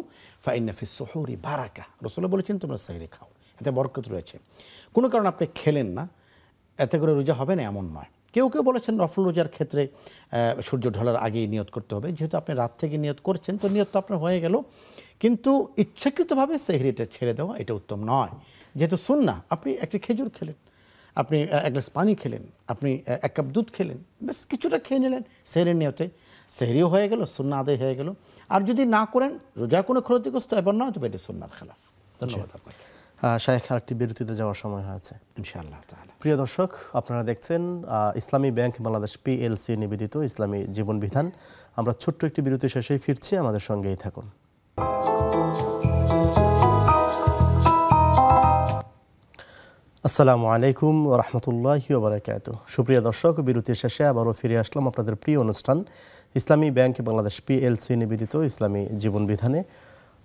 ফাইন্না ফিস সুহুরি বারাকা। রাসূল বলেছেন তোমরা সেহরি খাও, এতে বরকত রয়েছে। কোনো কারণে আপনি খেলেন না, এতে করে রোজা হবে না এমন নয়। কেউ কেউ বলেছেন নফল রোজার ক্ষেত্রে সূর্য ঢলার আগেই নিয়ত করতে হবে। যেহেতু আপনি রাত থেকে নিয়ত করছেন, তো নিয়ত তো আপনার হয়ে গেল, কিন্তু ইচ্ছাকৃতভাবে সেহরিটা ছেড়ে দেওয়া এটা উত্তম নয়। যেহেতু সুন্নাহ, আপনি একটি খেজুর খেলেন, আপনি এক গ্লাস পানি খেলেন, আপনি এক কাপ দুধ খেলেন, বেশ কিছুটা খেয়ে নিলেন সেহরির নিয়তে, সেহরিও হয়ে গেল, সুন্নাহ আদায় হয়ে গেল। আর যদি না করেন রোজা কোনো ক্ষতিগ্রস্ত এবার নয়, তবে এটা সুন্নাহর খেলাফ। ধন্যবাদ আপনাকে। শাইখ, আরেকটি বিরতিতে যাওয়ার সময় হয়েছে ইনশাআল্লাহ তাআলা। প্রিয় দর্শক, আপনারা দেখছেন ইসলামী ব্যাংক বাংলাদেশ PLC নিবেদিত ইসলামী জীবন বিধান। আমরা ছোট্ট একটি বিরতি শেষেই ফিরছি, আমাদের সঙ্গেই থাকুন। আসসালামু আলাইকুম ওয়া রাহমাতুল্লাহি ওয়া বারাকাতুহু। সুপ্রিয় দর্শক, বিরতির শেষে আবারও ফিরে আসলাম আপনাদের প্রিয় অনুষ্ঠান ইসলামী ব্যাংক বাংলাদেশ PLC নিবেদিত ইসলামী জীবন বিধানে।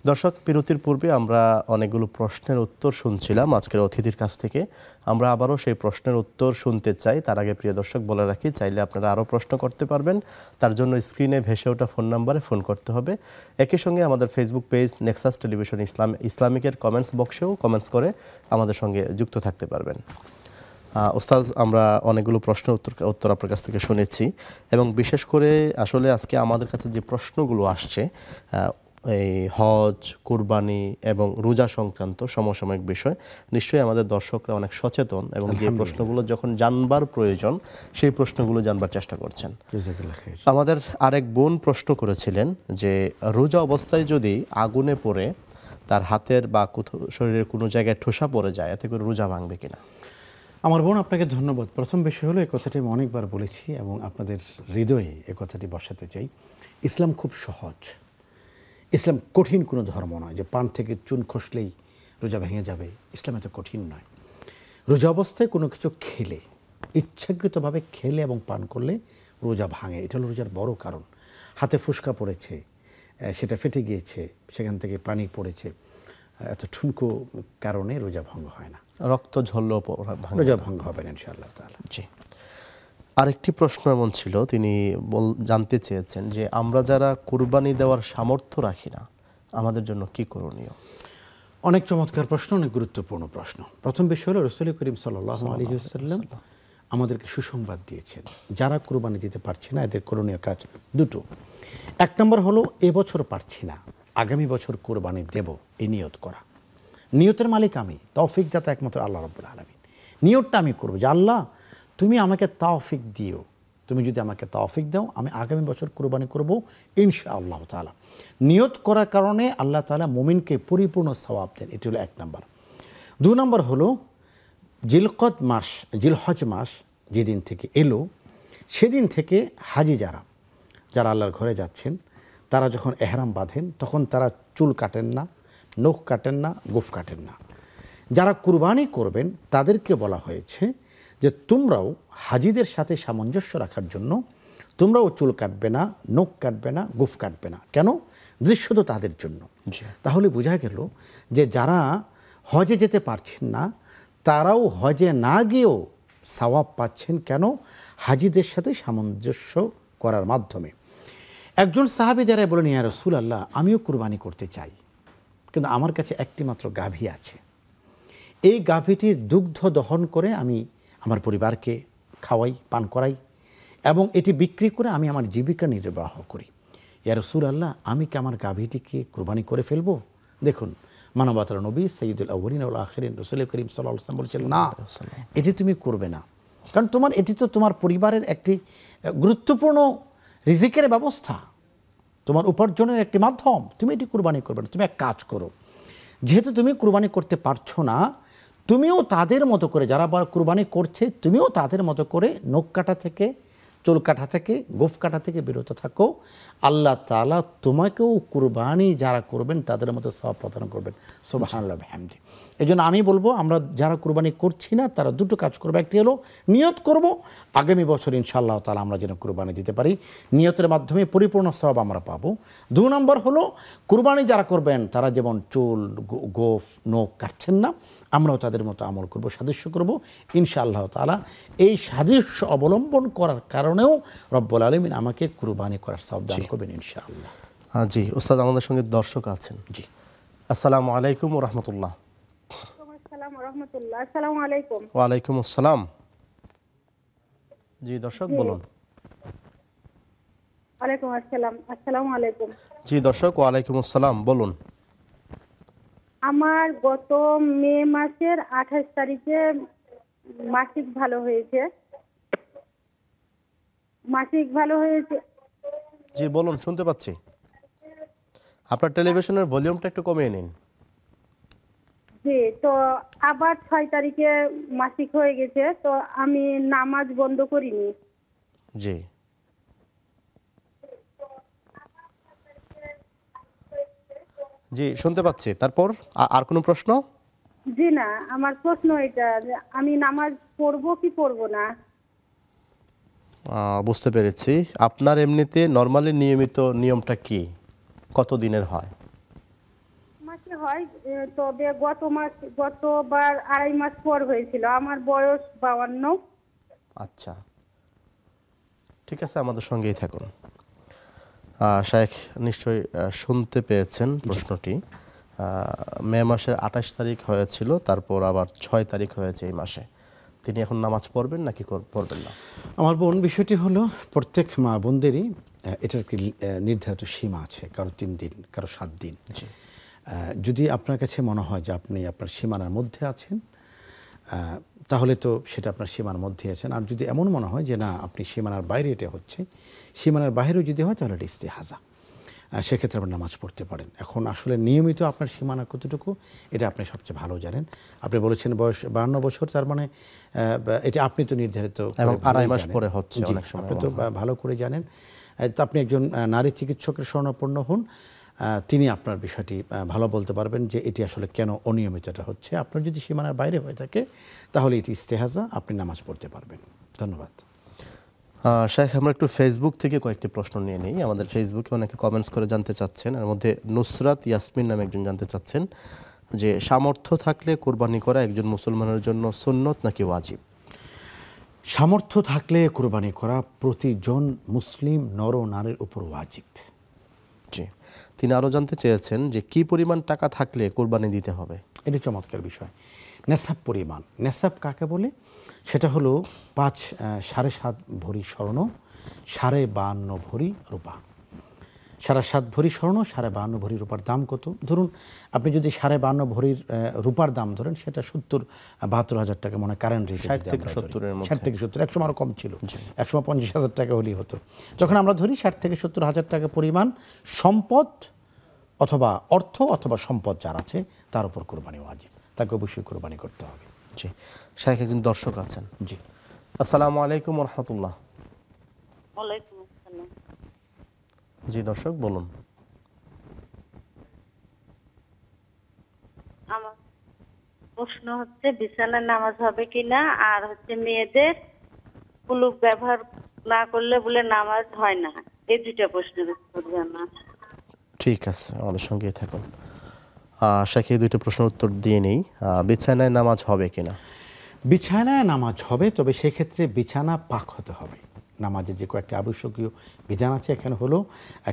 দর্শক, বিরতির পূর্বে আমরা অনেকগুলো প্রশ্নের উত্তর শুনছিলাম আজকের অতিথির কাছ থেকে। আমরা আবারও সেই প্রশ্নের উত্তর শুনতে চাই। তার আগে প্রিয় দর্শক বলে রাখি, চাইলে আপনারা আরও প্রশ্ন করতে পারবেন। তার জন্য স্ক্রিনে ভেসে ওঠা ফোন নাম্বারে ফোন করতে হবে। একই সঙ্গে আমাদের ফেসবুক পেজ নেক্সাস টেলিভিশন ইসলামিকের কমেন্টস বক্সেও কমেন্টস করে আমাদের সঙ্গে যুক্ত থাকতে পারবেন। ওস্তাদ, আমরা অনেকগুলো প্রশ্নের উত্তর আপনার কাছ থেকে শুনেছি, এবং বিশেষ করে আসলে আজকে আমাদের কাছে যে প্রশ্নগুলো আসছে এই হজ, কুরবানি এবং রোজা সংক্রান্ত সমসাময়িক বিষয়, নিশ্চয়ই আমাদের দর্শকরা অনেক সচেতন এবং যে প্রশ্নগুলো যখন জানবার প্রয়োজন সেই প্রশ্নগুলো জানবার চেষ্টা করছেন। আমাদের আরেক বোন প্রশ্ন করেছিলেন যে রোজা অবস্থায় যদি আগুনে পড়ে তার হাতের বা শরীরের কোনো জায়গায় ঠোসা পড়ে যায়, এতে করে রোজা ভাঙবে কিনা? আমার বোন, আপনাকে ধন্যবাদ। প্রথম বিষয় হলো, এই কথাটি আমি অনেকবার বলেছি এবং আপনাদের হৃদয়ে এই কথাটি বসাতে চাই, ইসলাম খুব সহজ। ইসলাম কঠিন কোনো ধর্ম নয় যে পান থেকে চুন খসলেই রোজা ভেঙে যাবে। ইসলাম এত কঠিন নয়। রোজা অবস্থায় কোনো কিছু খেলে, ইচ্ছাকৃতভাবে খেলে এবং পান করলে রোজা ভাঙে। এটা হলো রোজার বড় কারণ। হাতে ফুসকা পড়েছে, সেটা ফেটে গিয়েছে, সেখান থেকে পানি পড়েছে, এত ঠুনকো কারণে রোজা ভঙ্গ হয় না। রক্ত ঝরলেও রোজা ভঙ্গ হবে না ইনশাআল্লাহ তাআলা। জি। আরেকটি প্রশ্ন এমন ছিল, তিনি জানতে চেয়েছেন যে আমরা যারা কুরবানি দেওয়ার সামর্থ্য রাখি না, আমাদের জন্য কি করণীয়? অনেক চমৎকার প্রশ্ন, অনেক গুরুত্বপূর্ণ প্রশ্ন। প্রথম বিষয় হলো, রাসূল করিম সাল্লাল্লাহু আলাইহি ওয়াসাল্লাম আমাদেরকে সুসংবাদ দিয়েছেন, যারা কুরবানি দিতে পারছে না এদের করণীয় কাজ দুটো। এক নম্বর হলো, এবছর পারছি না, আগামী বছর কুরবানি দেব, এই নিয়ত করা। নিয়তের মালিক আমি, তৌফিক দাতা একমাত্র আল্লাহ রাব্বুল আলামিন। নিয়তটা আমি করব যে আল্লাহ তুমি আমাকে তৌফিক দিও, তুমি যদি আমাকে তৌফিক দাও আমি আগামী বছর কুরবানি করব ইনশাআল্লাহ তাআলা। নিয়ত করার কারণে আল্লাহ তাআলা মুমিনকে পরিপূর্ণ সওয়াব দেন। এটি হলো এক নম্বর। দুই নম্বর হলো, জিলহজ মাস যেদিন থেকে এলো সেদিন থেকে হাজি যারা আল্লাহর ঘরে যাচ্ছেন, তারা যখন এহরাম বাঁধেন তখন তারা চুল কাটেন না, নখ কাটেন না, গোঁফ কাটেন না। যারা কুরবানি করবেন তাদেরকে বলা হয়েছে যে তোমরাও হাজিদের সাথে সামঞ্জস্য রাখার জন্য তোমরাও চুল কাটবে না, নখ কাটবে না, গোঁফ কাটবে না। কেন? দৃশ্য তো তাদের জন্য। তাহলে বোঝা গেল যে যারা হজে যেতে পারছেন না তারাও হজে না গিয়েও সওয়াব পাচ্ছেন। কেন? হাজিদের সাথে সামঞ্জস্য করার মাধ্যমে। একজন সাহাবী যারা বলেন, ইয়া রাসূলুল্লাহ, আমিও কুরবানি করতে চাই, কিন্তু আমার কাছে একটি মাত্র গাভী আছে। এই গাভীটির দুগ্ধ দহন করে আমি আমার পরিবারকে খাওয়াই, পান করাই, এবং এটি বিক্রি করে আমি আমার জীবিকা নির্বাহ করি। ইয়া রাসূলুল্লাহ, আমি কি আমার গাভীটিকে কুরবানি করে ফেলবো? দেখুন, মানবতার নবী সাইয়্যিদুল আউয়ালিন ওয়াল আখিরিন রাসূল করিম সাল্লাল্লাহু আলাইহি ওয়াসাল্লাম বলেছেন, না, এটি তুমি করবে না। কারণ এটি তো তোমার পরিবারের একটি গুরুত্বপূর্ণ রিজিকের ব্যবস্থা, তোমার উপার্জনের একটি মাধ্যম। তুমি এটি কুরবানি করবে না। তুমি এক কাজ করো, যেহেতু তুমি কুরবানি করতে পারছো না, তুমিও তাদের মতো করে, যারা কুরবানি করছে তুমিও তাদের মতো করে নখ কাটা থেকে চুল কাটা থেকে, গোঁফ কাটা থেকে বিরত থাকো। আল্লাহ তাআলা তোমাকেও কুরবানি যারা করবেন তাদের মধ্যে সওয়াব প্রদান করবেন। সুবহানাল্লাহ বিহামদি। এই জন্য আমি বলবো আমরা যারা কুরবানি করছি না তারা দুটো কাজ করবো। একটি হলো নিয়ত করব আগামী বছর ইনশাআল্লাহ তাআলা আমরা যেন কুরবানি দিতে পারি, নিয়তের মাধ্যমে পরিপূর্ণ সওয়াব আমরা পাবো। 2 নম্বর হলো কুরবানি যারা করবেন তারা যেমন চুল, গোঁফ, নখ কাটছেন না, আমরাও তাদের মতো আমল করব, সাদৃশ্য করব ইনশাআল্লাহ তাআলা। এই সাদৃশ্য অবলম্বন করার কারণেও রব্বুল আলামিন আমাকে কুরবানি করার সওয়াব দান করবেন ইনশাআল্লাহ। জি উস্তাদ, আমাদের সঙ্গে দর্শক আছেন। জি, আসসালামু আলাইকুম ওয়া রাহমাতুল্লাহ। আসসালামু আলাইকুম। ওয়া আলাইকুম আসসালাম। জি দর্শক বলুন। ওয়ালাইকুম আসসালাম। আসসালামু আলাইকুম। জি দর্শক, ওয়া আলাইকুম আসসালাম, বলুন। আমার গত মে মাসের 28 তারিখে মাসিক ভালো হয়েছে। জি বলুন, শুনতে পাচ্ছি। আপনার টেলিভিশনের ভলিউমটা একটু কমিয়ে নিন। জি, তো আবার 6 তারিখে মাসিক হয়ে গেছে, তো আমি নামাজ বন্ধ করিনি। জি জি শুনতে পাচ্ছি। তারপর আর কোনো প্রশ্ন? জি না, আমার প্রশ্ন এটা যে আমি নামাজ পড়বো কি পড়বো না। বুঝতে পেরেছি। আপনার এমনিতে নরমালি নিয়মিত নিয়মটা কি, কত দিনের হয়? মাসে হয়, তবে গতবার 2.5 মাস পর হয়েছিল। আমার বয়স 52। আচ্ছা, ঠিক আছে, আমাদের সঙ্গেই থাকুন। শায়েখ নিশ্চয়ই শুনতে পেয়েছেন প্রশ্নটি। মে মাসের 28 তারিখ হয়েছিল, তারপর আবার 6 তারিখ হয়েছে এই মাসে। তিনি এখন নামাজ পড়বেন নাকি পড়বেন না? আমার বোন, বিষয়টি হলো প্রত্যেক মা বোনদেরই এটার একটি নির্ধারিত সীমা আছে, কারো 3 দিন, কারো 7 দিন। যদি আপনার কাছে মনে হয় যে আপনি আপনার সীমানার মধ্যে আছেন, তাহলে তো সেটা আপনার সীমার মধ্যে আছেন। আর যদি এমন মনে হয় যে না আপনি সীমানার বাইরে এটা হচ্ছে, সীমানার বাইরেও যদি হয় তাহলে এটা ইস্তেহাজা, সেক্ষেত্রে আপনি নামাজ পড়তে পারেন। এখন আসলে নিয়মিত আপনার সীমানা কতটুকু এটা আপনি সবচেয়ে ভালো জানেন। আপনি বলেছেন বয়স 52 বছর, তার মানে এটা আপনি তো নির্ধারিত এবং 2.5 মাস পরে হচ্ছে অনেক সময়, আপনি তো ভালো করে জানেন। তো আপনি একজন নারী চিকিৎসকের শরণাপন্ন হন, তিনি আপনার বিষয়টি ভালো বলতে পারবেন যে এটি আসলে কেন অনিয়মিতটা হচ্ছে। আপনার যদি সীমানার বাইরে হয়ে থাকে তাহলে এটি ইস্তেহাজা, আপনি নামাজ পড়তে পারবেন। ধন্যবাদ। শাইখ, আমরা একটু ফেসবুক থেকে কয়েকটি প্রশ্ন নিয়ে নিই। আমাদের ফেসবুকে অনেকে কমেন্টস করে জানতে চাচ্ছেন। এর মধ্যে নুসরাত ইয়াসমিন নামে একজন জানতে চাচ্ছেন যে সামর্থ্য থাকলে কোরবানি করা একজন মুসলমানের জন্য সুন্নত নাকি ওয়াজিব? সামর্থ্য থাকলে কোরবানি করা প্রতিজন মুসলিম নর নারীর উপর ওয়াজিব। জি, তিনি আরও জানতে চেয়েছেন যে কি পরিমাণ টাকা থাকলে কোরবানি দিতে হবে। এটি চমৎকার বিষয়। নেসাব পরিমাণ, নেসাব কাকে বলে? সেটা হলো 7.5 ভরি স্বর্ণ, 52.5 ভরি রূপা। 7.5 ভরি স্বর্ণ, 52.5 ভরি রূপার দাম কত? ধরুন আপনি যদি 52.5 ভরির রূপার দাম ধরেন, সেটা 72,000 টাকা মনে কারেন্ট রেট, 60 থেকে 70, 100 আরও কম ছিল, 150,000 টাকা হলেই হতো। যখন আমরা ধরি 60 থেকে 70,000 টাকা পরিমাণ সম্পদ অথবা অর্থ অথবা সম্পদ যার আছে তার উপর কোরবানি ওয়াজিব, তাকে অবশ্যই কোরবানি করতে হবে। জি, শাইখ একজন দর্শক আছেন। জি, আসসালামু আলাইকুম ওয়া রাহমাতুল্লাহ। ওয়ালাইকুম আসসালাম। জি দর্শক বলুন। আমার প্রশ্ন হচ্ছে বিছানায় নামাজ হবে কিনা, আর হচ্ছে মেয়েদের কুলুপ ব্যবহার না করলে বলে নামাজ হয় না। এই দুইটা প্রশ্নের উত্তর জানা। ঠিক আছে, আমাদের সঙ্গেই থাকুন। শাইখ এই দুইটা প্রশ্নের উত্তর দিয়ে নেই। বিছানায় নামাজ হবে কিনা? বিছানায় নামাজ হবে, তবে সেক্ষেত্রে বিছানা পাক হতে হবে। নামাজের যে কয়েকটি আবশ্যকীয় বিধান আছে এখানে হলো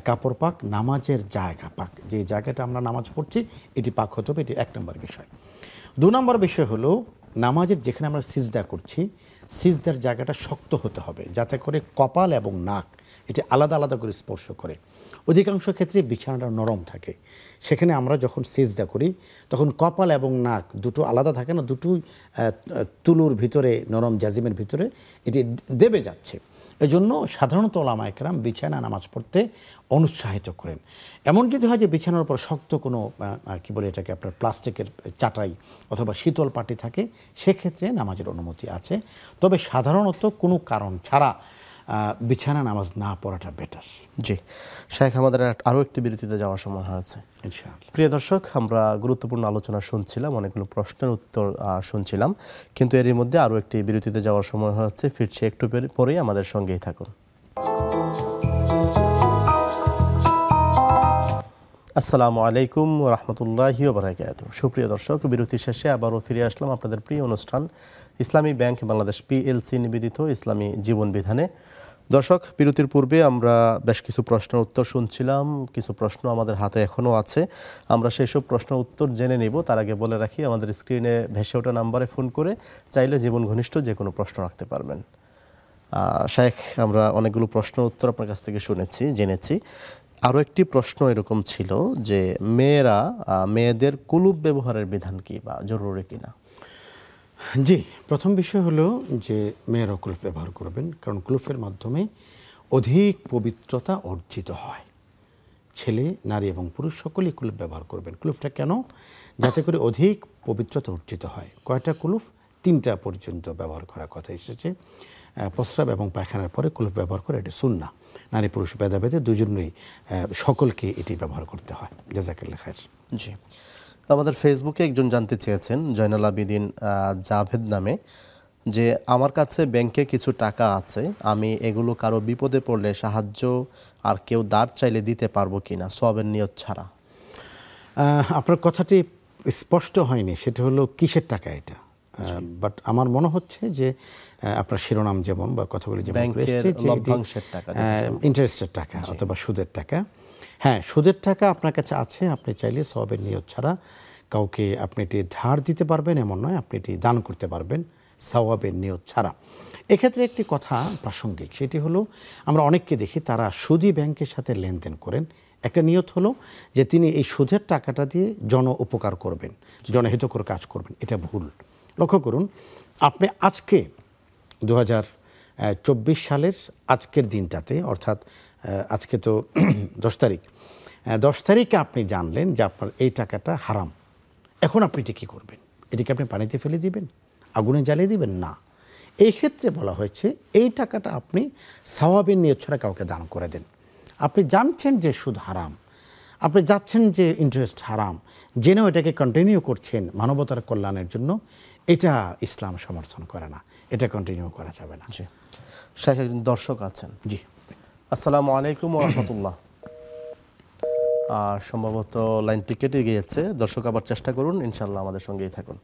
কাপড় পাক, নামাজের জায়গা পাক, যে জায়গাটা আমরা নামাজ পড়ছি এটি পাক হতে হবে, এটি 1 নম্বর বিষয়। 2 নম্বর বিষয় হলো নামাজের যেখানে আমরা সিজদা করছি, সিজদার জায়গাটা শক্ত হতে হবে, যাতে করে কপাল এবং নাক এটি আলাদা আলাদা করে স্পর্শ করে। অধিকাংশ ক্ষেত্রে বিছানাটা নরম থাকে, সেখানে আমরা যখন সিজদা করি তখন কপাল এবং নাক দুটো আলাদা থাকে না, দুটোই তুলুর ভিতরে, নরম জাজিমের ভিতরে এটি দেবে যাচ্ছে। এজন্য সাধারণত ওলামায়ে কেরাম বিছানা নামাজ পড়তে অনুৎসাহিত করেন। এমন যদি হয় যে বিছানার উপর শক্ত কোনো কি বলে এটাকে আপনার প্লাস্টিকের চাটাই অথবা শীতল পাটি থাকে, সেক্ষেত্রে নামাজের অনুমতি আছে। তবে সাধারণত কোনো কারণ ছাড়া বিছানা নামাজ না পড়াটা বেটার। জি শেখ, আমাদের আরও একটি বিরতিতে যাওয়ার সময় হয়েছে ইনশাআল্লাহ। প্রিয় দর্শক, আমরা গুরুত্বপূর্ণ আলোচনা শুনছিলাম, অনেকগুলো প্রশ্নের উত্তর শুনছিলাম, কিন্তু এরই মধ্যে আরও একটি বিরতিতে যাওয়ার সময় হচ্ছে। ফিরছি একটু পরেই, আমাদের সঙ্গেই থাকুন। আসসালামু আলাইকুম রহমতুল্লাহি ওয়া বারাকাতুহু। সুপ্রিয় দর্শক, বিরতি শেষে আবারও ফিরে আসলাম আপনাদের প্রিয় অনুষ্ঠান ইসলামী ব্যাংক বাংলাদেশ PLC নিবেদিত ইসলামী জীবন বিধানে। দর্শক, বিরতির পূর্বে আমরা বেশ কিছু প্রশ্নের উত্তর শুনছিলাম, কিছু প্রশ্ন আমাদের হাতে এখনও আছে, আমরা সেই সব প্রশ্নের উত্তর জেনে নেব। তার আগে বলে রাখি, আমাদের স্ক্রিনে ভেসে ওঠা নাম্বারে ফোন করে চাইলে জীবন ঘনিষ্ঠ যে কোনো প্রশ্ন রাখতে পারবেন। শেখ, আমরা অনেকগুলো প্রশ্নের উত্তর আপনার কাছ থেকে জেনেছি। আরও একটি প্রশ্ন এরকম ছিল যে মেয়েদের কুলুপ ব্যবহারের বিধান কি বা জরুরি কিনা? জি, প্রথম বিষয় হলো যে মেয়েরা কুলুফ ব্যবহার করবেন, কারণ কুলুফের মাধ্যমে অধিক পবিত্রতা অর্জিত হয়। ছেলে, নারী এবং পুরুষ সকলেই কুলুফ ব্যবহার করবেন। কুলুফটা কেন? যাতে করে অধিক পবিত্রতা অর্জিত হয়। কয়টা কুলুফ? 3টা পর্যন্ত ব্যবহার করার কথা এসেছে। প্রস্রাব এবং পায়খানার পরে কুলুফ ব্যবহার করে, এটি সুন্নাহ। নারী পুরুষ ভেদাভেদে দুজনেই সকলকে এটি ব্যবহার করতে হয়। জাযাকাল্লাহ খায়র। জি, আমাদের ফেসবুকে একজন জানতে চেয়েছেন, জয়নাল আবিদিন জাভেদ নামে, যে আমার কাছে ব্যাংকে কিছু টাকা আছে, আমি এগুলো কারো বিপদে পড়লে সাহায্য আর কেউ দাঁড় চাইলে দিতে পারবো কিনা সওয়াবের নিয়ত ছাড়া? আপনার কথাটি স্পষ্ট হয়নি, সেটা হলো কিসের টাকা এটা। বাট আমার মনে হচ্ছে যে আপনার শিরোনাম যেমন বা কথাগুলি যেমন ইন্টারেস্টের টাকা অথবা সুদের টাকা। হ্যাঁ, সুদের টাকা আপনার কাছে আছে, আপনি চাইলে সওয়াবের নিয়ত ছাড়া কাউকে আপনি এটি ধার দিতে পারবেন, এমন নয়, আপনি এটি দান করতে পারবেন সওয়াবের নিয়ত ছাড়া। এক্ষেত্রে একটি কথা প্রাসঙ্গিক, সেটি হলো আমরা অনেককে দেখি তারা সুদী ব্যাংকের সাথে লেনদেন করেন। একটা নিয়ত হলো যে তিনি এই সুদের টাকাটা দিয়ে জন উপকার করবেন, জনহিতকর কাজ করবেন। এটা ভুল। লক্ষ্য করুন, আপনি আজকে 2024 সালের আজকের দিনটাতে, অর্থাৎ আজকে তো 10 তারিখ, 10 তারিখে আপনি জানলেন যে আপনার এই টাকাটা হারাম। এখন আপনি এটি কী করবেন? এটিকে আপনি পানিতে ফেলে দিবেন, আগুনে জ্বালিয়ে দিবেন? না। এই ক্ষেত্রে বলা হয়েছে এই টাকাটা আপনি সওয়াবের নিয়ত ছাড়া কাউকে দান করে দেন। আপনি জানছেন যে সুদ হারাম, আপনি যাচ্ছেন যে ইন্টারেস্ট হারাম, জেনেও এটাকে কন্টিনিউ করছেন মানবতার কল্যাণের জন্য, এটা ইসলাম সমর্থন করে না, এটা কন্টিনিউ করা যাবে না। জি, শেখ একজন দর্শক আছেন। জি, আসসালামু আলাইকুম ওয়া রাহমাতুল্লাহ। সম্ভবত লাইনটি কেটে গিয়েছে। দর্শক, আবার চেষ্টা করুন, ইনশাল্লাহ আমাদের সঙ্গেই থাকুন।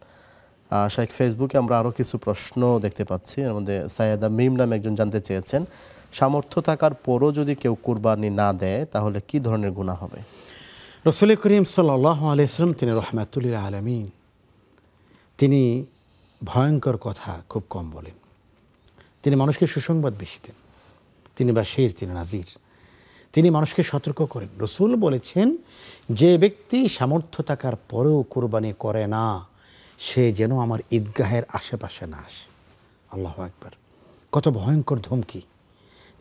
শেখ, ফেসবুকে আমরা আরও কিছু প্রশ্ন দেখতে পাচ্ছি। এর মধ্যে সাইয়েদা মিম নামে একজন জানতে চেয়েছেন, সামর্থ্য থাকার পরও যদি কেউ কুরবানি না দেয় তাহলে কি ধরনের গুনাহ হবে? রাসূল করিম সাল্লাল্লাহু আলাইহি ওয়াসাল্লাম তিনি রাহমাতুল লিল আলামিন, তিনি ভয়ঙ্কর কথা খুব কম বলেন। তিনি মানুষকে সুসংবাদ বেশি দেন। তিনি বাশীর, তিনি নাজির, তিনি মানুষকে সতর্ক করেন। রাসূল বলেছেন, যে ব্যক্তি সামর্থ্য থাকার পরেও কুরবানি করে না, সে যেন আমার ঈদগাহের আশেপাশে না আসে। আল্লাহু আকবার! কত ভয়ঙ্কর ধমকি!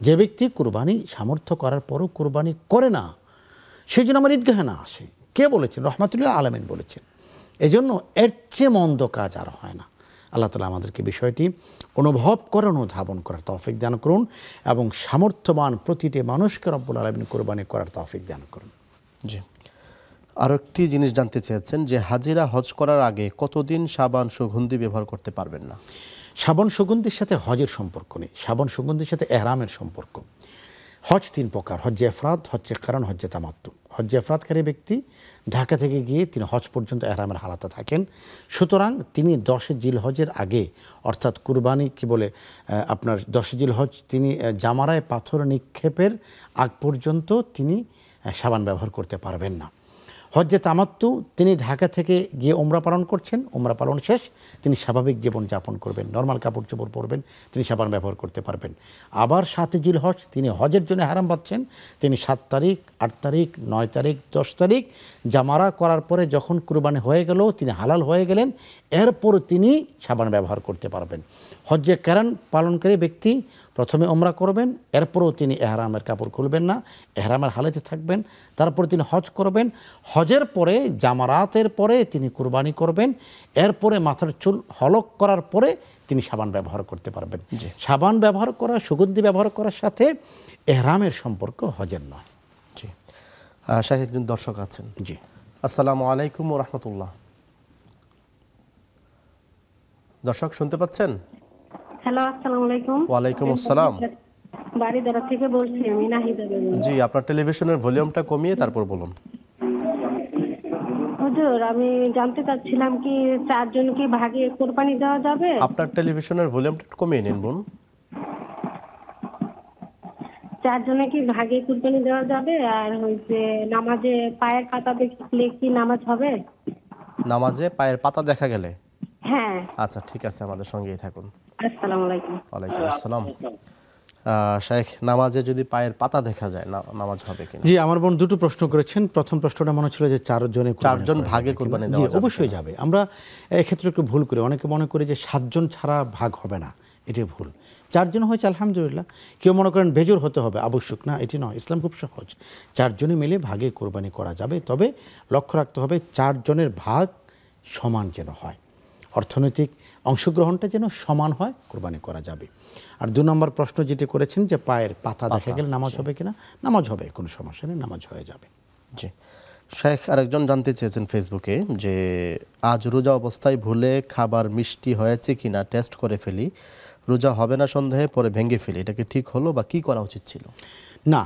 যে ব্যক্তি কুরবানি সামর্থ্য করার পরও কুরবানি করে না, সে যেন আমার ঈদগাহে না আসে। কে বলেছেন? রাহমাতুল লিল আলামিন বলেছেন। এজন্য এর চেয়ে মন্দ কাজ আর হয় না। আল্লাহ তাআলা আমাদেরকে বিষয়টি অনুভব করার, অনুধাবন করার তৌফিক দান করুন এবং সামর্থ্যবান প্রতিটি মানুষকে রব্বুল আলামিন কুরবানি করার তৌফিক দান করুন। জি, আরও একটি জিনিস জানতে চেয়েছেন যে হাজিরা হজ করার আগে কতদিন সাবান সুগন্ধি ব্যবহার করতে পারবেন না? সাবান সুগন্ধির সাথে হজের সম্পর্ক নেই, সাবান সুগন্ধির সাথে এহরামের সম্পর্ক। হজ 3 প্রকার: হজ্জে ইফরাদ, হজ্জে কারান, হজ্জে তামাত্তু। হজ্জে ইফরাদকারী ব্যক্তি ঢাকা থেকে গিয়ে তিনি হজ পর্যন্ত এহরামের হালাতে থাকেন, সুতরাং তিনি 10 জিলহজের আগে, অর্থাৎ কুরবানি আপনার 10 জিলহজ, তিনি জামারায় পাথর নিক্ষেপের আগ পর্যন্ত তিনি সাবান ব্যবহার করতে পারবেন না। হজ্জে তামাত্তু, তিনি ঢাকা থেকে গিয়ে ওমরা পালন করছেন, ওমরা পালন শেষ তিনি স্বাভাবিক জীবন যাপন করবেন, নর্মাল কাপড় চোপড় পরবেন, তিনি সাবান ব্যবহার করতে পারবেন। আবার 7 জিলহজ তিনি হজের জন্য হারাম পাচ্ছেন, তিনি 7 তারিখ, 8 তারিখ, 9 তারিখ, 10 তারিখ জামারা করার পরে যখন কুরবানি হয়ে গেল, তিনি হালাল হয়ে গেলেন, এরপর তিনি সাবান ব্যবহার করতে পারবেন। হজ্জে কারান পালনকারী ব্যক্তি প্রথমে ওমরা করবেন, এরপরও তিনি এহরামের কাপড় খুলবেন না, এহরামের হালাতে থাকবেন, তারপর তিনি হজ করবেন। হজের পরে জামারাতের পরে তিনি কুরবানি করবেন, এরপরে মাথার চুল হলক করার পরে তিনি সাবান ব্যবহার করতে পারবেন। সাবান ব্যবহার করা, সুগন্ধি ব্যবহার করার সাথে এহরামের সম্পর্ক হজের নয়। জি, শাহ একজন দর্শক আছেন। জি, আসসালামু আলাইকুম ওয়া রাহমাতুল্লাহ। দর্শক শুনতে পাচ্ছেন? হ্যালো, আসসালামু আলাইকুম। ওয়ালাইকুম আসসালাম। বাড়িদারা থেকে বলছি আমি, নাহিদা বেগম। জি, আপনার টেলিভিশনের ভলিউমটা কমিয়ে তারপর বলুন। হুজুর, আমি জানতে চাচ্ছিলাম কি 4 জন কি ভাগে কুরবানি দেওয়া যাবে? আপনার টেলিভিশনের ভলিউমটা কমিয়ে নিন বোন। 4 জনে কি ভাগে কুরবানি দেওয়া যাবে? আর হইছে নামাজে পায়ের পাতা দেখলে কি নামাজ হবে? নামাজে পায়ের পাতা দেখা গেলে? হ্যাঁ। আচ্ছা, ঠিক আছে, আমাদের সঙ্গেই থাকুন। আসসালামু আলাইকুম। ওয়ালাইকুম আসসালাম। শাইখ, নামাজে যদি পায়ের পাতা দেখা যায় নামাজ হবে কিনা? জি, আমার বোন দুটো প্রশ্ন করেছেন। প্রথম প্রশ্নটা মনে ছিল যে 4 জন ভাগে কুরবানি দেওয়া যাবে? অবশ্যই যাবে। আমরা এক্ষেত্রে একটু ভুল করি, অনেকে মনে করি যে 7 জন ছাড়া ভাগ হবে না, এটি ভুল। 4 জন হয়েছে আলহামদুলিল্লাহ। কেউ মনে করেন বেজোর হতে হবে, আবশ্যক না, এটি নয়। ইসলাম খুব সহজ, 4 জনে মিলে ভাগে কোরবানি করা যাবে। তবে লক্ষ্য রাখতে হবে 4 জনের ভাগ সমান যেন হয়, অর্থনৈতিক অংশগ্রহণটা যেন সমান হয়, কোরবানি করা যাবে। আর 2 নম্বর প্রশ্ন যেটি করেছেন যে পায়ের পাতা দেখা গেলে নামাজ হবে কিনা, নামাজ হবে, কোনো সমস্যা নেই, নামাজ হয়ে যাবে। জি, শেখ আরেকজন জানতে চেয়েছেন ফেসবুকে যে আজ রোজা অবস্থায় ভুলে খাবার মিষ্টি হয়েছে কিনা টেস্ট করে ফেলি, রোজা হবে না সন্দেহে, পরে ভেঙে ফেলি, এটা কি ঠিক হলো বা কি করা উচিত ছিল? না,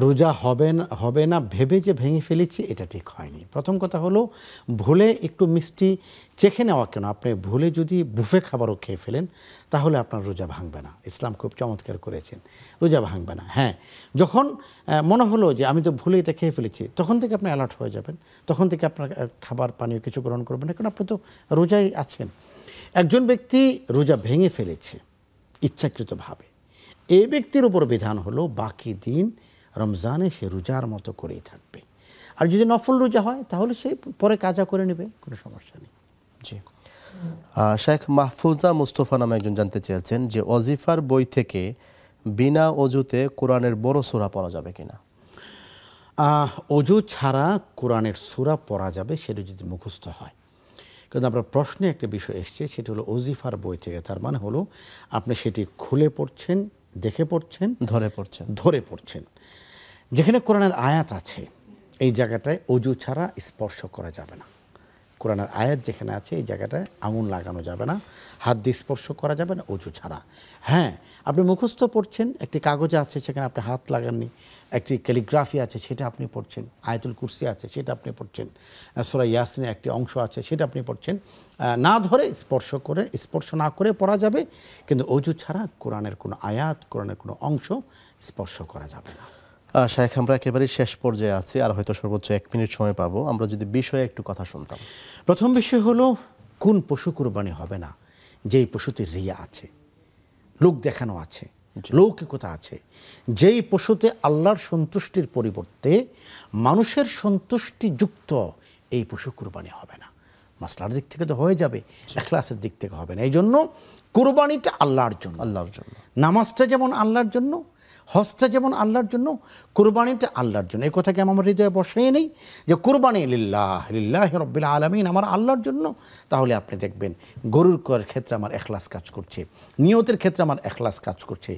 রোজা হবে না ভেবে যে ভেঙে ফেলেছি, এটা ঠিক হয়নি। প্রথম কথা হলো ভুলে একটু মিষ্টি চেখে নেওয়া কেন, আপনি ভুলে যদি বুফে খাবারও খেয়ে ফেলেন তাহলে আপনার রোজা ভাঙবে না। ইসলাম খুব চমৎকার করেছেন, রোজা ভাঙবে না। হ্যাঁ, যখন মনে হলো যে আমি তো ভুলে এটা খেয়ে ফেলেছি, তখন থেকে আপনি অ্যালার্ট হয়ে যাবেন, তখন থেকে আপনার খাবার পানীয় কিছু গ্রহণ করবেন না, কারণ আপনি তো রোজাই আছেন। একজন ব্যক্তি রোজা ভেঙে ফেলেছে ইচ্ছাকৃতভাবে, এই ব্যক্তির উপর বিধান হলো বাকি দিন রমজানে সে রোজার মতো করেই থাকবে। আর যদি নফল রোজা হয় তাহলে সে পরে কাজা করে নেবে, কোনো সমস্যা নেই। জি, শেখ মাহফুজা মুস্তফা নামে একজন জানতে চেয়েছেন যে ওজিফার বই থেকে বিনা অজুতে কোরআনের বড় সূরা পড়া যাবে কিনা? অজু ছাড়া কোরআনের সূরা পড়া যাবে, সেটা যদি মুখস্থ হয়। কিন্তু আপনার প্রশ্নে একটা বিষয় এসছে, সেটা হলো ওজিফার বই থেকে। তার মানে হলো আপনি সেটি খুলে পড়ছেন, দেখে পড়ছেন, ধরে পড়ছেন। যেখানে কোরআনের আয়াত আছে এই জায়গাটায় অজু ছাড়া স্পর্শ করা যাবে না। কোরআনের আয়াত যেখানে আছে এই জায়গাটায় আঙুল লাগানো যাবে না, হাত দিয়ে স্পর্শ করা যাবে না অজু ছাড়া। হ্যাঁ, আপনি মুখস্থ পড়ছেন, একটি কাগজে আছে সেখানে আপনি হাত লাগাননি, একটি ক্যালিগ্রাফি আছে সেটা আপনি পড়ছেন, আয়াতুল কুরসি আছে সেটা আপনি পড়ছেন, সূরা ইয়াসিনের একটি অংশ আছে সেটা আপনি পড়ছেন। না ধরে স্পর্শ না করে পড়া যাবে, কিন্তু অজু ছাড়া কোরআনের কোনো আয়াত, কোরআনের কোনো অংশ স্পর্শ করা যাবে না। শেখ, আমরা একেবারে শেষ পর্যায়ে আছি, আর হয়তো সর্বোচ্চ 1 মিনিট সময় পাবো, আমরা যদি বিষয়ে একটু কথা শুনতাম। প্রথম বিষয় হলো কোন পশু কুরবানি হবে না? যেই পশুতে রিয়া আছে, লোক দেখানো আছে, লৌকিকতা আছে, যেই পশুতে আল্লাহর সন্তুষ্টির পরিবর্তে মানুষের সন্তুষ্টি যুক্ত, এই পশু কুরবানি হবে না। মাসলার দিক থেকে তো হয়ে যাবে, ইখলাসের দিক থেকে হবে না। এই জন্য কুরবানিটা আল্লাহর জন্য। নামাজটা যেমন আল্লাহর জন্য, হজটা যেমন আল্লাহর জন্য, কুরবানিটা আল্লাহর জন্য। এই কথাকে আমার হৃদয়ে বসাই নেই যে কুরবানি লিল্লাহি রাব্বিল আলামিন, আমার আল্লাহর জন্য। তাহলে আপনি দেখবেন গরুর ক্ষেত্রে আমার ইখলাস কাজ করছে, নিয়তের ক্ষেত্রে আমার ইখলাস কাজ করছে,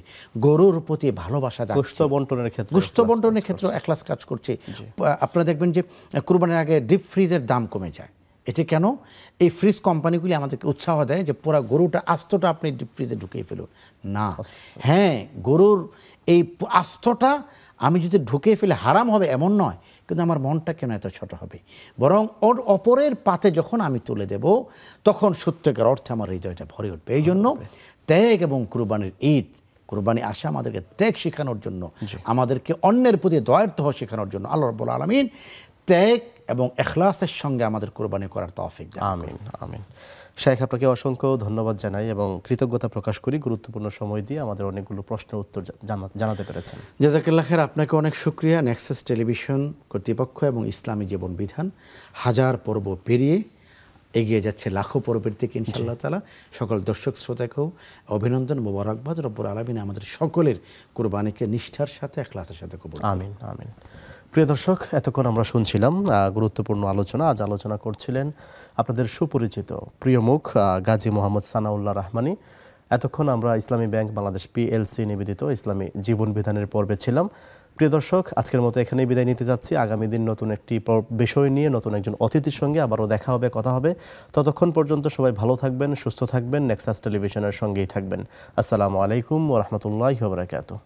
গরুর প্রতি ভালোবাসা যাচ্ছে, গোশত বন্টনের ক্ষেত্রে ইখলাস কাজ করছে। আপনারা দেখবেন যে কুরবানির আগে ডিপ ফ্রিজের দাম কমে যায়। এটি কেন? এই ফ্রিজ কোম্পানিগুলি আমাদেরকে উৎসাহ দেয় যে পুরো গরুটা আস্তটা আপনি ডিপ ফ্রিজে ঢুকিয়ে ফেলুন না। হ্যাঁ, গরুর এই আস্তটা আমি যদি ঢুকিয়ে ফেলে হারাম হবে এমন নয়, কিন্তু আমার মনটা কেন এত ছোট হবে? বরং ওর অপরের পাতে যখন আমি তুলে দেব তখন সত্যিকার অর্থে আমার হৃদয়টা ভরে উঠবে। এই জন্য ত্যাগ এবং কুরবানির ঈদ, কুরবানি আসে আমাদেরকে ত্যাগ শেখানোর জন্য, আমাদেরকে অন্যের প্রতি দয়ার্থ হওয়া শেখানোর জন্য। আল্লাহ রাব্বুল আলামিন ত্যাগ এবং ইখলাসের সঙ্গে আমাদের কুরবানি করার তৌফিক দান করুন। আমিন, আমিন। শেখ, আপনাকে অসংখ্য ধন্যবাদ জানাই এবং কৃতজ্ঞতা প্রকাশ করি, গুরুত্বপূর্ণ সময় দিয়ে আমাদের অনেকগুলো প্রশ্নের উত্তর জানাতে পেরেছেন। জাযাকাল্লাহ খায়ের, আপনাকে অনেক শুকরিয়া। নেক্সাস টেলিভিশন কর্তৃপক্ষ এবং ইসলামী জীবন বিধান 1000 পর্ব পেরিয়ে এগিয়ে যাচ্ছে লাখো পর্বের দিকে ইনশাআল্লাহ তাআলা। সকল দর্শক শ্রোতাকেও অভিনন্দন, মোবারকবাদ। রব্বুল আলামিন আমাদের সকলের কুরবানিকে নিষ্ঠার সাথে, ইখলাসের সাথে কবুল করুন। আমিন, আমিন। প্রিয় দর্শক, এতক্ষণ আমরা শুনছিলাম গুরুত্বপূর্ণ আলোচনা। আজ আলোচনা করছিলেন আপনাদের সুপরিচিত প্রিয় মুখ গাজী মোহাম্মদ সানাউল্লাহ রহমানী। এতক্ষণ আমরা ইসলামী ব্যাংক বাংলাদেশ পিএলসি নিবেদিত ইসলামী জীবন বিধানের পর্বে ছিলাম। প্রিয় দর্শক, আজকের মতো এখানেই বিদায় নিতে যাচ্ছি। আগামী দিন নতুন একটি বিষয় নিয়ে নতুন একজন অতিথির সঙ্গে আবারও দেখা হবে, কথা হবে। ততক্ষণ পর্যন্ত সবাই ভালো থাকবেন, সুস্থ থাকবেন, নেক্সাস টেলিভিশনের সঙ্গেই থাকবেন। আসসালামু আলাইকুম ওয়া রাহমাতুল্লাহি ওয়া বারাকাতুহু।